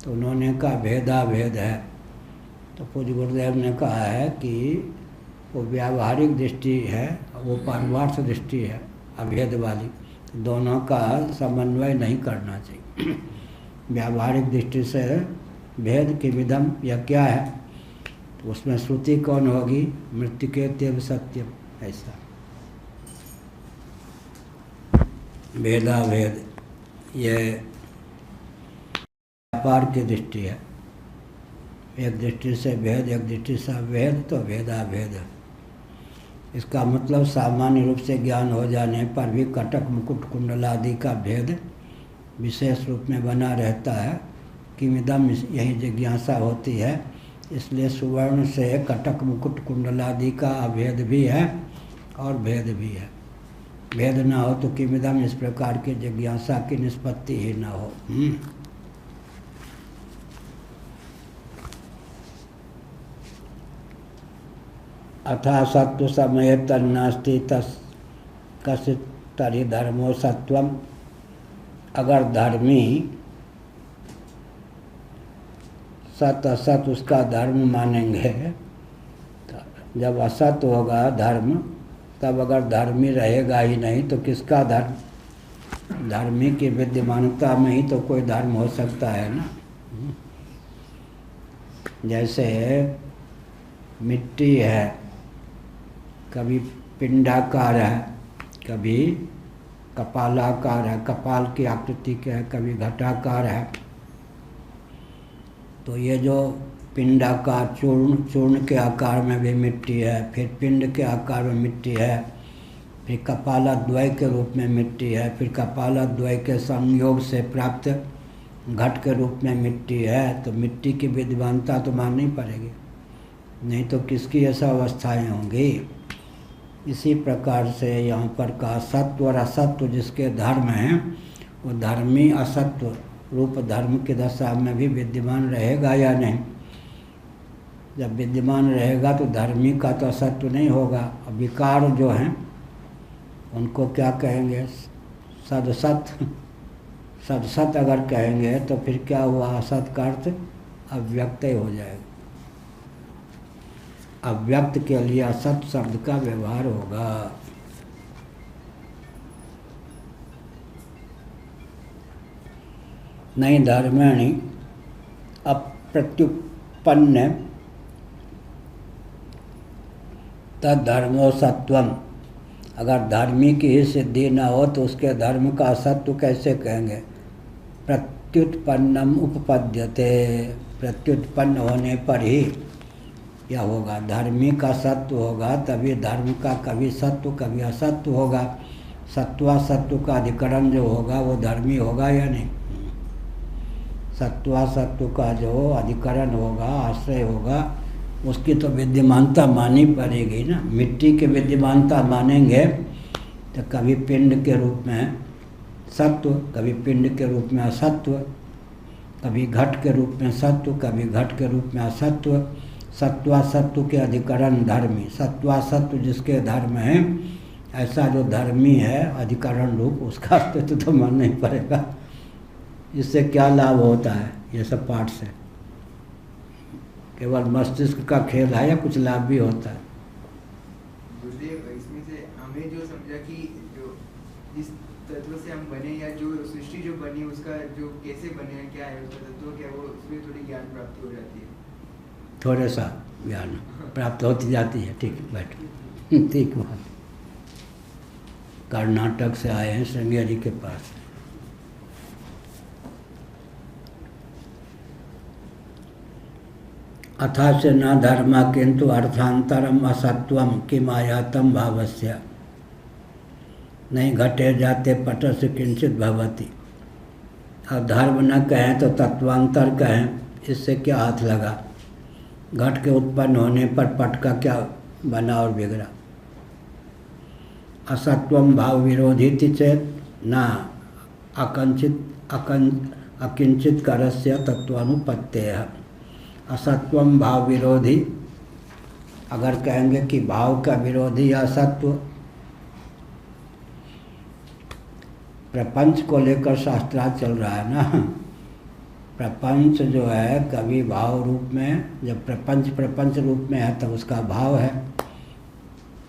तो उन्होंने कहा भेदा भेद है। तो पूज्य गुरुदेव ने कहा है कि वो व्यावहारिक दृष्टि है, वो परमार्थ दृष्टि है अभेद वाली, दोनों का समन्वय नहीं करना चाहिए। व्यावहारिक दृष्टि से भेद के विधम यह क्या है, तो उसमें श्रुति कौन होगी? मृत्तिकेत्यव सत्यम, ऐसा भेदा भेद ये व्यापार की दृष्टि है। एक दृष्टि से भेद, एक दृष्टि से अभेद, तो भेदा भेद। इसका मतलब सामान्य रूप से ज्ञान हो जाने पर भी कटक मुकुट कुंडलादि का भेद विशेष रूप में बना रहता है। किमिदम यही जिज्ञासा होती है, इसलिए सुवर्ण से कटक मुकुट कुंडलादि का अभेद भी है और भेद भी है। भेद ना हो तो किमिदम इस प्रकार की जिज्ञासा की निष्पत्ति ही ना हो। अथा सत्व समय तन्नास्ति तस् कसित तरि धर्मो सत्वम। अगर धर्मी सत असत उसका धर्म मानेंगे, तो जब असत होगा धर्म, तब अगर धर्मी रहेगा ही नहीं तो किसका धर्म? धर्मी की विद्यमानता में ही तो कोई धर्म हो सकता है ना। जैसे मिट्टी है, कभी पिंडाकार है, कभी कपालाकार है, कपाल की आकृति के है, कभी घटाकार है। तो ये जो पिंडाकार चूर्ण के आकार में भी मिट्टी है, फिर पिंड के आकार में मिट्टी है, फिर कपालद्वय के रूप में मिट्टी है, फिर कपालद्वय के संयोग से प्राप्त घट के रूप में मिट्टी है। तो मिट्टी की विद्वानता तो माननी पड़ेगी, नहीं तो किसकी ऐसा अवस्थाएं होंगी। इसी प्रकार से यहाँ पर कहा सत्व और असत्व जिसके धर्म हैं, वो धर्मी असत्व रूप धर्म की दशा में भी विद्यमान रहेगा या नहीं? जब विद्यमान रहेगा तो धर्मी का तो असत्व नहीं होगा। अब विकार जो हैं उनको क्या कहेंगे? सदसत। सदसत अगर कहेंगे तो फिर क्या हुआ? असत का अर्थ अव्यक्त हो जाएगा। अव्यक्त के लिए असत शब्द का व्यवहार होगा। नहीं धर्मेणि अप्रत्युत्पन्न तद्धर्मो सत्वम। अगर धर्मी की ही सिद्धि न हो तो उसके धर्म का असत्व कैसे कहेंगे? प्रत्युत्पन्नम उपपद्यते, प्रत्युत्पन्न होने पर ही क्या होगा? धर्मी का सत्व होगा, तभी धर्म का कभी सत्व कभी असत्व होगा। सत्वासत्व का अधिकरण जो होगा वो धर्मी होगा या नहीं? सत्वासत्व का जो अधिकरण होगा, आश्रय होगा, उसकी तो विद्यमानता माननी पड़ेगी ना। मिट्टी की विद्यमानता मानेंगे तो कभी पिंड के रूप में सत्व, कभी पिंड के रूप में असत्व, कभी घट के रूप में सत्व, कभी घट के रूप में असत्व। सत्वासत्व के अधिकरण धर्मी, सत्वासत्व जिसके धर्म है, ऐसा जो धर्मी है अधिकरण रूप, उसका अस्तित्व तो मानना ही पड़ेगा। इससे क्या लाभ होता है ये सब पाठ से? केवल मस्तिष्क का खेल है या कुछ लाभ भी होता है? गुरुदेव, इसमें से हमें जो समझा कि जो जिस तत्व से हम बने या जो सृष्टि जो बनी उसका जो कैसे बने हैं, क्या है उसका तत्व क्या है, वो उसमें थोड़ी ज्ञान प्राप्ति हो जाती है। थोड़ा सा ज्ञान प्राप्त होती जाती है। ठीक है, बैठो। ठीक बात। कर्नाटक से आए हैं श्रृंगेरी के पास। अथा से न धर्म किंतु अर्थांतरम असत्वम किम आयातम भावस्य नहीं घटे जाते पट से किंचित भवति। अब धर्म न कहें तो तत्वांतर कहें, इससे क्या हाथ लगा? घट के उत्पन्न होने पर पट का क्या बना और बिगड़ा? असत्वम भाव विरोधी चेत न अकिंचित करस्य तत्वानुपत्तेः। असत्वम भाव विरोधी, अगर कहेंगे कि भाव का विरोधी असत्व, प्रपंच को लेकर शास्त्रार्थ चल रहा है ना। प्रपंच जो है कभी भाव रूप में, जब प्रपंच रूप में है तब उसका भाव है,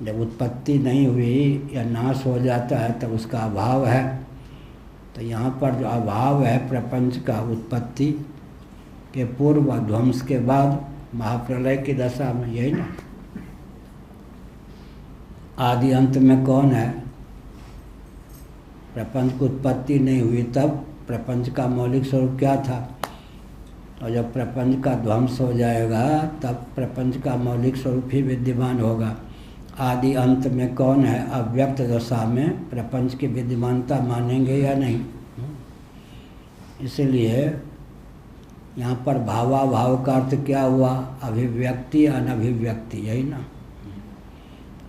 जब उत्पत्ति नहीं हुई या नाश हो जाता है तब उसका अभाव है। तो यहाँ पर जो अभाव है प्रपंच का, उत्पत्ति के पूर्व ध्वंस के बाद महाप्रलय की दशा में, यही ना। आदि अंत में कौन है? प्रपंच की उत्पत्ति नहीं हुई तब प्रपंच का मौलिक स्वरूप क्या था? और जब प्रपंच का ध्वंस हो जाएगा तब प्रपंच का मौलिक स्वरूप ही विद्यमान होगा। आदि अंत में कौन है? अव्यक्त दशा में प्रपंच की विद्यमानता मानेंगे या नहीं? इसलिए यहाँ पर भावाभाव का अर्थ क्या हुआ? अभिव्यक्ति अनभिव्यक्ति, यही ना।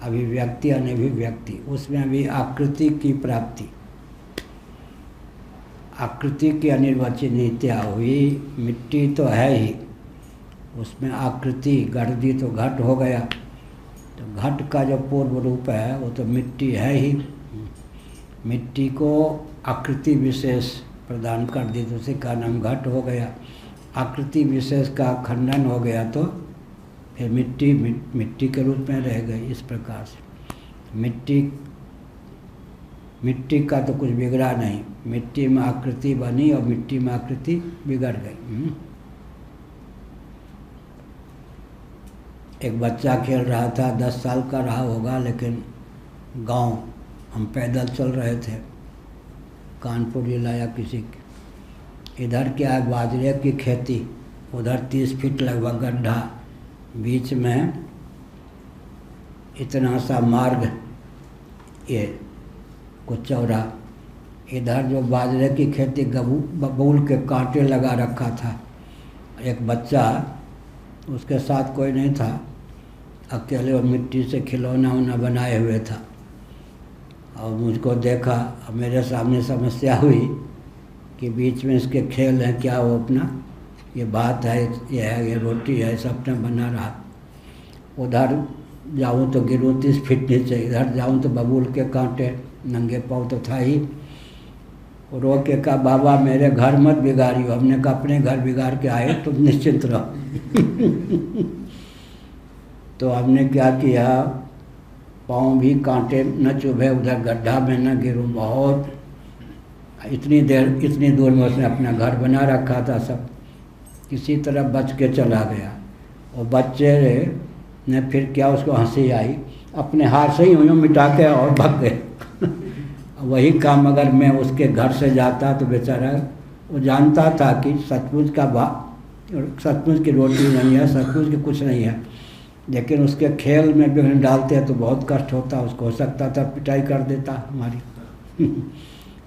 अभिव्यक्ति अनभिव्यक्ति, उसमें भी आकृति की प्राप्ति, आकृति की अनिर्वचनीयता हुई। मिट्टी तो है ही, उसमें आकृति गढ़ दी तो घट हो गया। तो घट का जो पूर्व रूप है वो तो मिट्टी है ही। मिट्टी को आकृति विशेष प्रदान कर दी तो उसी का नाम घट हो गया। आकृति विशेष का खंडन हो गया तो फिर मिट्टी के रूप में रह गई। इस प्रकार से मिट्टी का तो कुछ बिगड़ा नहीं, मिट्टी में आकृति बनी और मिट्टी में आकृति बिगड़ गई। एक बच्चा खेल रहा था, 10 साल का रहा होगा, लेकिन गांव हम पैदल चल रहे थे, कानपुर जिला या किसी के, इधर क्या है बाजरे की खेती, उधर 30 फीट लगभग गड्ढा, बीच में इतना सा मार्ग, ये कुछ चौड़ा, इधर जो बाजरे की खेती बबूल के कांटे लगा रखा था। एक बच्चा, उसके साथ कोई नहीं था, अकेले और मिट्टी से खिलौना उना बनाए हुए था। और मुझको देखा, अब मेरे सामने समस्या हुई कि बीच में इसके खेल हैं क्या, वो अपना ये बात है, ये है, ये रोटी है, सब अपना बना रहा। उधर जाऊँ तो गिरूँ 30 फीट नीचे, इधर जाऊँ तो बबूल के कांटे, नंगे पाँव तो था ही। रो के कहा बाबा मेरे घर मत बिगाड़ियो। हमने कहा अपने घर बिगाड़ के आए, तुम निश्चिंत रहो। तो हमने क्या किया, पाँव भी कांटे न चुभे, उधर गड्ढा में न गिरूँ, बहुत इतनी दूर में उसने अपना घर बना रखा था। सब किसी तरह बच के चला गया। और बच्चे ने फिर क्या, उसको हंसी आई, अपने हाथ से ही यूँ मिटा के और भाग गए। वही काम अगर मैं उसके घर से जाता तो बेचारा वो जानता था कि सचमुच की रोटी नहीं है, सचमुच की कुछ नहीं है, लेकिन उसके खेल में विघ्न डालते हैं तो बहुत कष्ट होता। उसको हो सकता था पिटाई कर देता हमारी।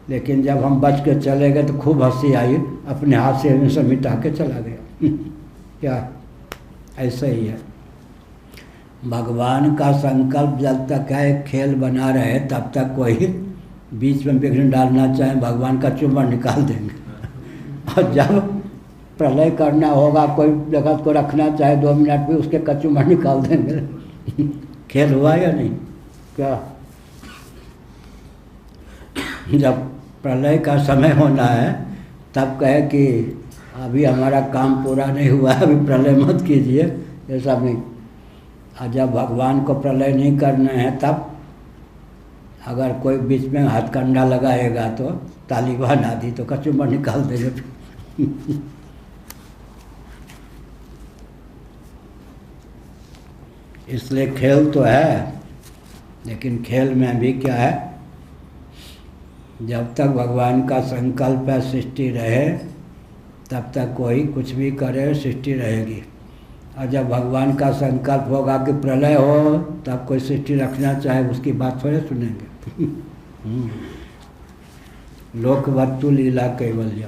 लेकिन जब हम बच के चले गए तो खूब हंसी आई, अपने हाथ से उनसे मिटा के चला गया। क्या ऐसा ही है भगवान का संकल्प। जब तक है खेल बना रहे तब तक कोई बीच में विघ्न डालना चाहे भगवान का चुम्बन निकाल देंगे। और जब प्रलय करना होगा, कोई जगत को रखना चाहे 2 मिनट में, उसके कचुम्बन निकाल देंगे। खेल हुआ या नहीं? क्या जब प्रलय का समय होना है तब कहे कि अभी हमारा काम पूरा नहीं हुआ है, अभी प्रलय मत कीजिए, ऐसा नहीं। और जब भगवान को प्रलय नहीं करना है तब अगर कोई बीच में हथकंडा लगाएगा तो तालिबान आदि तो कचुम्बन निकाल देंगे। इसलिए खेल तो है, लेकिन खेल में भी क्या है, जब तक भगवान का संकल्प है सृष्टि रहे तब तक कोई कुछ भी करे, सृष्टि रहेगी। और जब भगवान का संकल्प होगा कि प्रलय हो तब कोई सृष्टि रखना चाहे उसकी बात थोड़े सुनेंगे। लोकवत्तु लीला कैवल्य।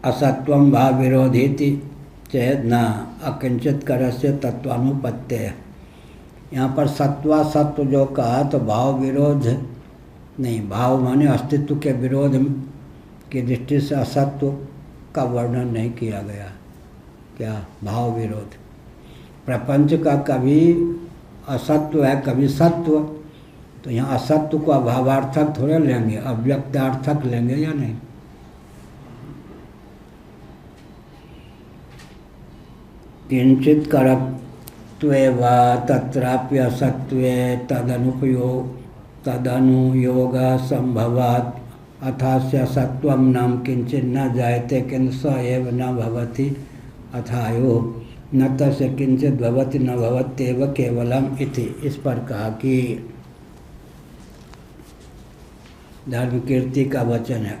असत्वं भाव विरोधीति चेत न अकिंचित करस्य तत्वानुपत्ते। यहाँ पर सत्वासत्व जो कहा तो भाव विरोध नहीं, भाव माने अस्तित्व के विरोध की दृष्टि से असत्व का वर्णन नहीं किया गया। क्या भाव विरोध? प्रपंच का कभी असत्व है कभी सत्व, तो यहाँ असत्व को अभावार्थक थोड़े लेंगे, अव्यक्तार्थक लेंगे या नहीं? किंचित करत्वे वा तत्रापि असत्वे तदनुयोग संभवात् अथास्य सत्वं नाम किंचित न जायते किंतु स एव न भवति अथायो न तस्य किंचित भवति न भवत्येव केवलम इति। इस पर कहा कि धर्म कीर्ति का वचन है,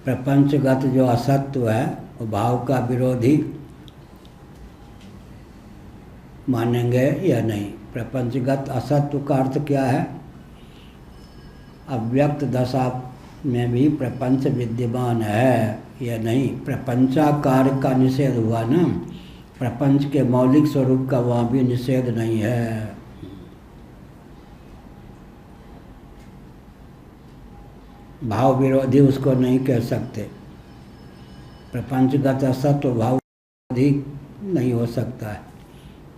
प्रपंचगत जो असत्व है वो भाव का विरोधी मानेंगे या नहीं? प्रपंचगत असत्व का अर्थ क्या है? अव्यक्त दशा में भी प्रपंच विद्यमान है या नहीं? प्रपंचाकार का निषेध हुआ ना, प्रपंच के मौलिक स्वरूप का वहाँ भी निषेध नहीं है। भाव विरोधी उसको नहीं कह सकते। प्रपंचगत असत्व भाव विरोधी नहीं हो सकता है,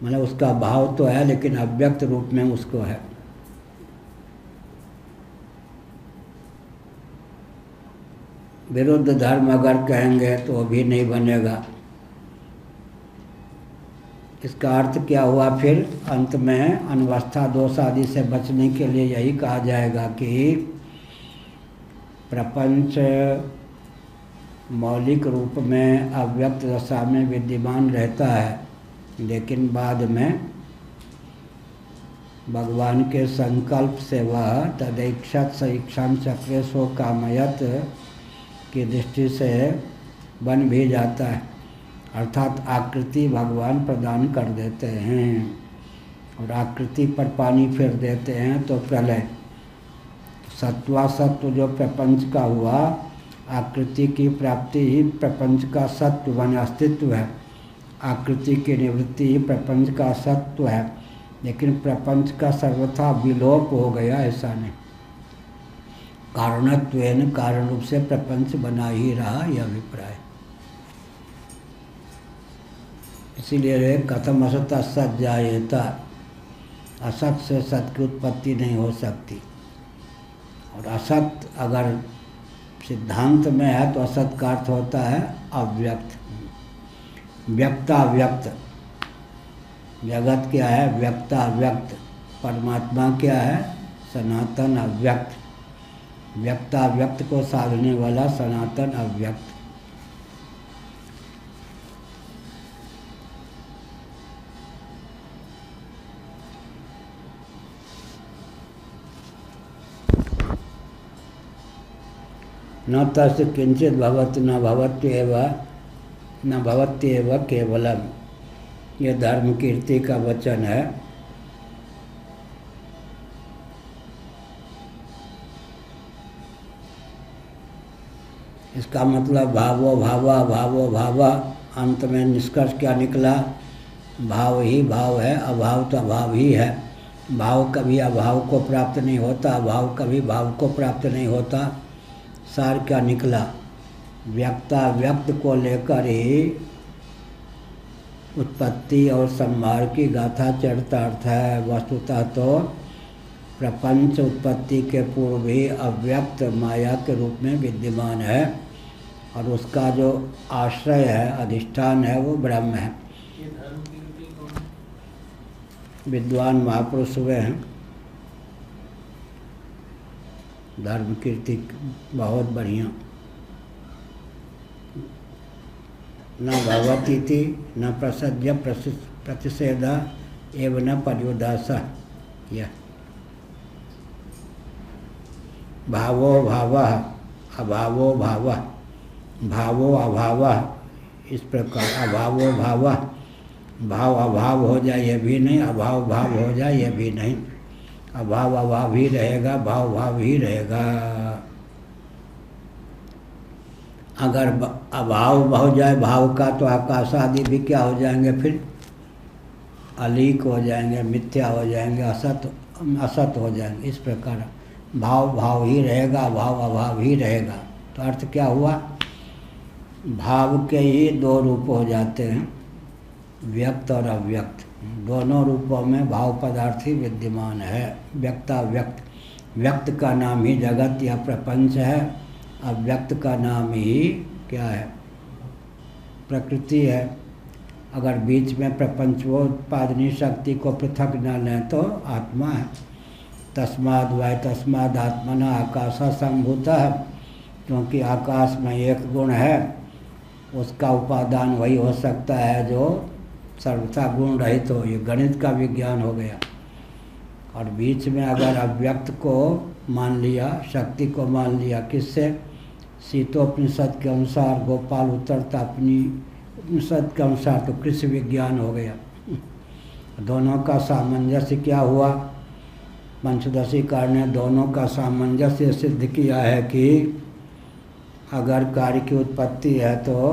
मतलब उसका भाव तो है लेकिन अव्यक्त रूप में उसको है। विरुद्ध धर्म अगर कहेंगे तो वो भी नहीं बनेगा। इसका अर्थ क्या हुआ फिर? अंत में अनवस्था दोष आदि से बचने के लिए यही कहा जाएगा कि प्रपंच मौलिक रूप में अव्यक्त दशा में विद्यमान रहता है, लेकिन बाद में भगवान के संकल्प से वह तदैक्षत सईक्षण चक्रे सो कामयत की दृष्टि से बन भी जाता है, अर्थात आकृति भगवान प्रदान कर देते हैं और आकृति पर पानी फेर देते हैं तो प्रलय। सत्वासत्व जो प्रपंच का हुआ, आकृति की प्राप्ति ही प्रपंच का सत्व वन अस्तित्व है, आकृति की निवृत्ति ही प्रपंच का सत्व है, लेकिन प्रपंच का सर्वथा विलोप हो गया ऐसा नहीं। कारणत्वेन कारण रूप से प्रपंच बना ही रहा यह अभिप्राय। इसीलिए कथम असत असत जायेता, असत से सत की उत्पत्ति नहीं हो सकती। और असत अगर सिद्धांत में है तो असत का अर्थ होता है अव्यक्त, व्यक्ताव्यक्त। जगत क्या है? व्यक्ताव्यक्त। परमात्मा क्या है? सनातन अव्यक्त। व्यक्ताव्यक्त को साधने वाला सनातन अव्यक्त। न तस्य किंचित भवति न भवत्येव केवलम। यह धर्म कीर्ति का वचन है। इसका मतलब भावो भावा अंत में निष्कर्ष क्या निकला? भाव ही भाव है, अभाव तो अभाव ही है। भाव कभी अभाव को प्राप्त नहीं होता, अभाव कभी भाव को प्राप्त नहीं होता। सार क्या निकला? व्यक्ता व्यक्त को लेकर ही उत्पत्ति और संहार की गाथा चरितार्थ है। वस्तुतः तो प्रपंच उत्पत्ति के पूर्व ही अव्यक्त माया के रूप में विद्यमान है और उसका जो आश्रय है, अधिष्ठान है, वो ब्रह्म है। ये धर्म कीर्ति कौन है? विद्वान महापुरुष हुए हैं। धर्म कीर्ति बहुत बढ़िया। न भगवती थी न प्रसज्य प्रतिषेधा एवं न पर्युदासा। यह भावो भावः अभावो भावः, भावो अभावः। इस प्रकार अभावो भावः, भाव अभाव हो जाए ये भी नहीं, अभाव भाव हो जाए ये भी नहीं। अभाव अभाव ही रहेगा, भाव भाव ही रहेगा। अगर अभाव हो जाए भाव का तो आकाश आदि भी क्या हो जाएंगे? फिर अलीक हो जाएंगे, मिथ्या हो जाएंगे, असत हो जाएंगे। इस प्रकार भाव भाव ही रहेगा, अभाव अभाव ही रहेगा। तो अर्थ क्या हुआ? भाव के ही दो रूप हो जाते हैं, व्यक्त और अव्यक्त। दोनों रूपों में भाव पदार्थ ही विद्यमान है। व्यक्ताव्यक्त, व्यक्त का नाम ही जगत या प्रपंच है, अव्यक्त का नाम ही क्या है? प्रकृति है। अगर बीच में प्रपंचोत्पादनी शक्ति को पृथक न लें तो आत्मा है। तस्माद् वै तस्माद् आत्मना आकाश संभूतः। क्योंकि आकाश में एक गुण है, उसका उपादान वही हो सकता है जो सर्वथा गुण रहित हो। ये गणित का विज्ञान हो गया। और बीच में अगर अव्यक्त को मान लिया, शक्ति को मान लिया, किससे? शीतोपनिषद के अनुसार, गोपाल उत्तरता अपनी उपनिषद के अनुसार, तो कृषि विज्ञान हो गया। दोनों का सामंजस्य क्या हुआ? पंचदशीकार ने दोनों का सामंजस्य सिद्ध किया है कि अगर कार्य की उत्पत्ति है तो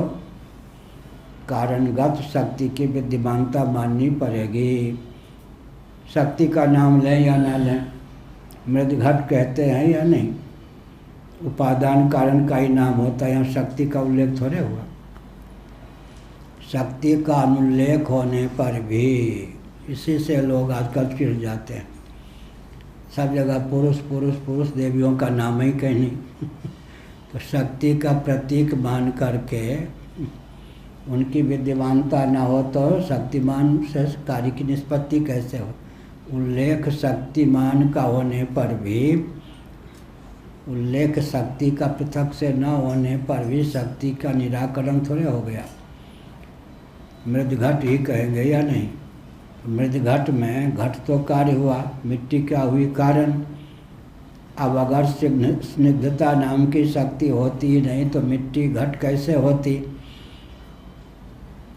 कारणगत शक्ति की विद्यमानता माननी पड़ेगी। शक्ति का नाम लें या न लें, मृदघट कहते हैं या नहीं? उपादान कारण का ही नाम होता है, यहाँ शक्ति का उल्लेख थोड़े हुआ। शक्ति का अनुल्लेख होने पर भी इसी से लोग आजकल चिढ़ जाते हैं। सब जगह पुरुष पुरुष पुरुष, देवियों का नाम ही कहीं नहीं। तो शक्ति का प्रतीक मान करके उनकी विद्यमानता न हो तो शक्तिमान से कार्य की निष्पत्ति कैसे हो? उल्लेख शक्तिमान का होने पर भी, उल्लेख शक्ति का पृथक से न होने पर भी शक्ति का निराकरण थोड़े हो गया। मृदघट ही कहेंगे या नहीं? मृदघट में घट तो कार्य हुआ, मिट्टी क्या हुई? कारण। अब अगर स्निग्धता नाम की शक्ति होती ही नहीं तो मिट्टी घट कैसे होती?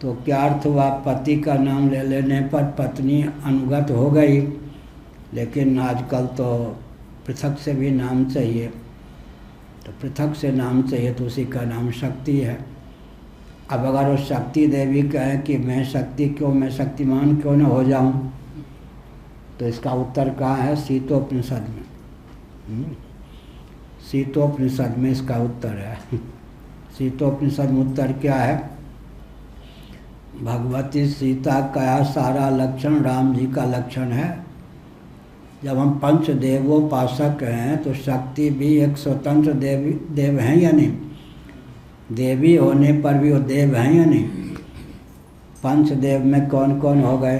तो क्या अर्थ हुआ? पति का नाम ले लेने पर पत्नी अनुगत हो गई। लेकिन आजकल तो पृथक से भी नाम चाहिए, तो पृथक से नाम चाहिए तो उसी का नाम शक्ति है। अब अगर वो शक्ति देवी कहें कि मैं शक्ति क्यों, मैं शक्तिमान क्यों न हो जाऊं, तो इसका उत्तर कहाँ है? शीतोपनिषद में। शीतोपनिषद में इसका उत्तर है। शीतोपनिषद में उत्तर क्या है? भगवती सीता का सारा लक्षण राम जी का लक्षण है। जब हम पंचदेवोपासक हैं तो शक्ति भी एक स्वतंत्र देव हैं या नहीं? देवी होने पर भी वो देव हैं या नहीं? पंचदेव में कौन कौन हो गए?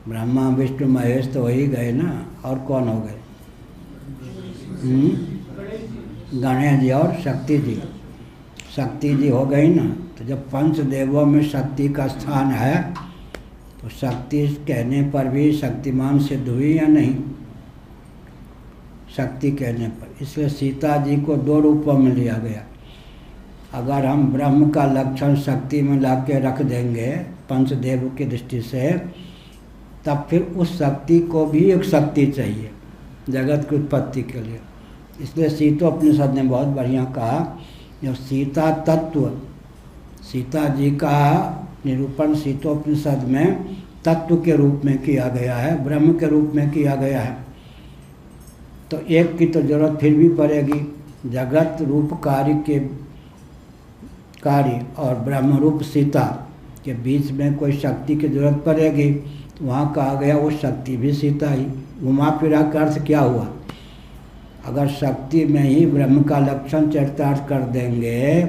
ब्रह्मा विष्णु महेश तो हो ही गए ना, और कौन हो गए? गणेश जी और शक्ति जी। शक्ति जी हो गई ना, तो जब पंच देवों में शक्ति का स्थान है तो शक्ति कहने पर भी शक्तिमान सिद्ध हुई या नहीं? शक्ति कहने पर। इसलिए सीता जी को दो रूपों में लिया गया। अगर हम ब्रह्म का लक्षण शक्ति में ला के रख देंगे पंचदेव की दृष्टि से, तब फिर उस शक्ति को भी एक शक्ति चाहिए जगत की उत्पत्ति के लिए। इसलिए सीतोपनिषद ने बहुत बढ़िया कहा, जब सीता तत्व, सीता जी का निरूपण सीतोपनिषद में तत्व के रूप में किया गया है, ब्रह्म के रूप में किया गया है, तो एक की तो जरूरत फिर भी पड़ेगी। जगत रूप कार्य और ब्रह्म रूप सीता के बीच में कोई शक्ति की जरूरत पड़ेगी, तो वहाँ कहा गया वो शक्ति भी सीता ही। घुमा फिरा का अर्थ क्या हुआ? अगर शक्ति में ही ब्रह्म का लक्षण चरितार्थ कर देंगे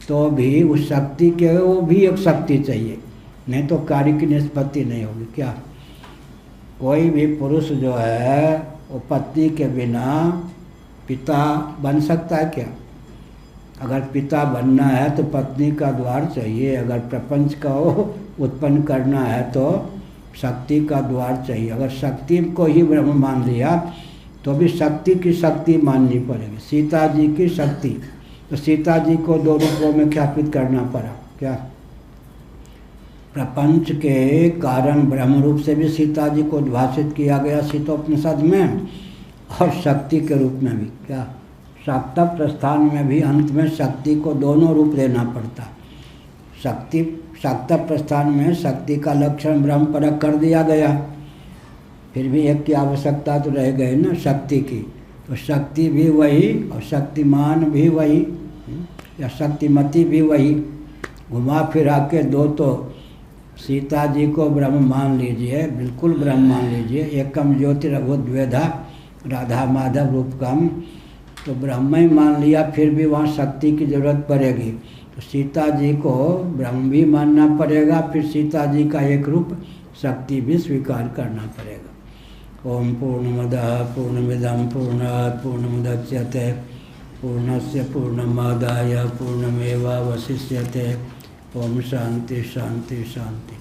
तो भी उस शक्ति के वो भी एक शक्ति चाहिए, नहीं तो कार्य की निष्पत्ति नहीं होगी। क्या कोई भी पुरुष जो है वो पत्नी के बिना पिता बन सकता है क्या? अगर पिता बनना है तो पत्नी का द्वार चाहिए, अगर प्रपंच का उत्पन्न करना है तो शक्ति का द्वार चाहिए। अगर शक्ति को ही ब्रह्म मान लिया तो भी शक्ति की शक्ति माननी पड़ेगी। सीता जी की शक्ति, तो सीता जी को दो रूपों में ख्यापित करना पड़ा। क्या प्रपंच के कारण ब्रह्म रूप से भी सीता जी को उद्भाषित किया गया सीतोपनिषद में, और शक्ति के रूप में भी। क्या शाक्त प्रस्थान में भी अंत में शक्ति को दोनों रूप लेना पड़ता। शक्ति शाक्त प्रस्थान में शक्ति का लक्षण ब्रह्म परक कर दिया गया, फिर भी एक की आवश्यकता तो रह गई ना शक्ति की। तो शक्ति भी वही और शक्तिमान भी वही, या शक्तिमती भी वही। घुमा फिरा के दो तो सीता जी को ब्रह्म मान लीजिए, बिल्कुल ब्रह्म मान लीजिए। एकम ज्योतिरभुद्वेधा राधा माधव रूपकम, तो ब्रह्म ही मान लिया, फिर भी वहाँ शक्ति की जरूरत पड़ेगी। तो सीता जी को ब्रह्म भी मानना पड़ेगा, फिर सीता जी का एक रूप शक्ति भी स्वीकार करना पड़ेगा। ओम पूर्णमदः पूर्णमिदं पूर्णात् पूर्णमुदच्यते पूर्णस्य पूर्णमादाय पूर्णमेवावशिष्यते। ओम शांति शांति शांति।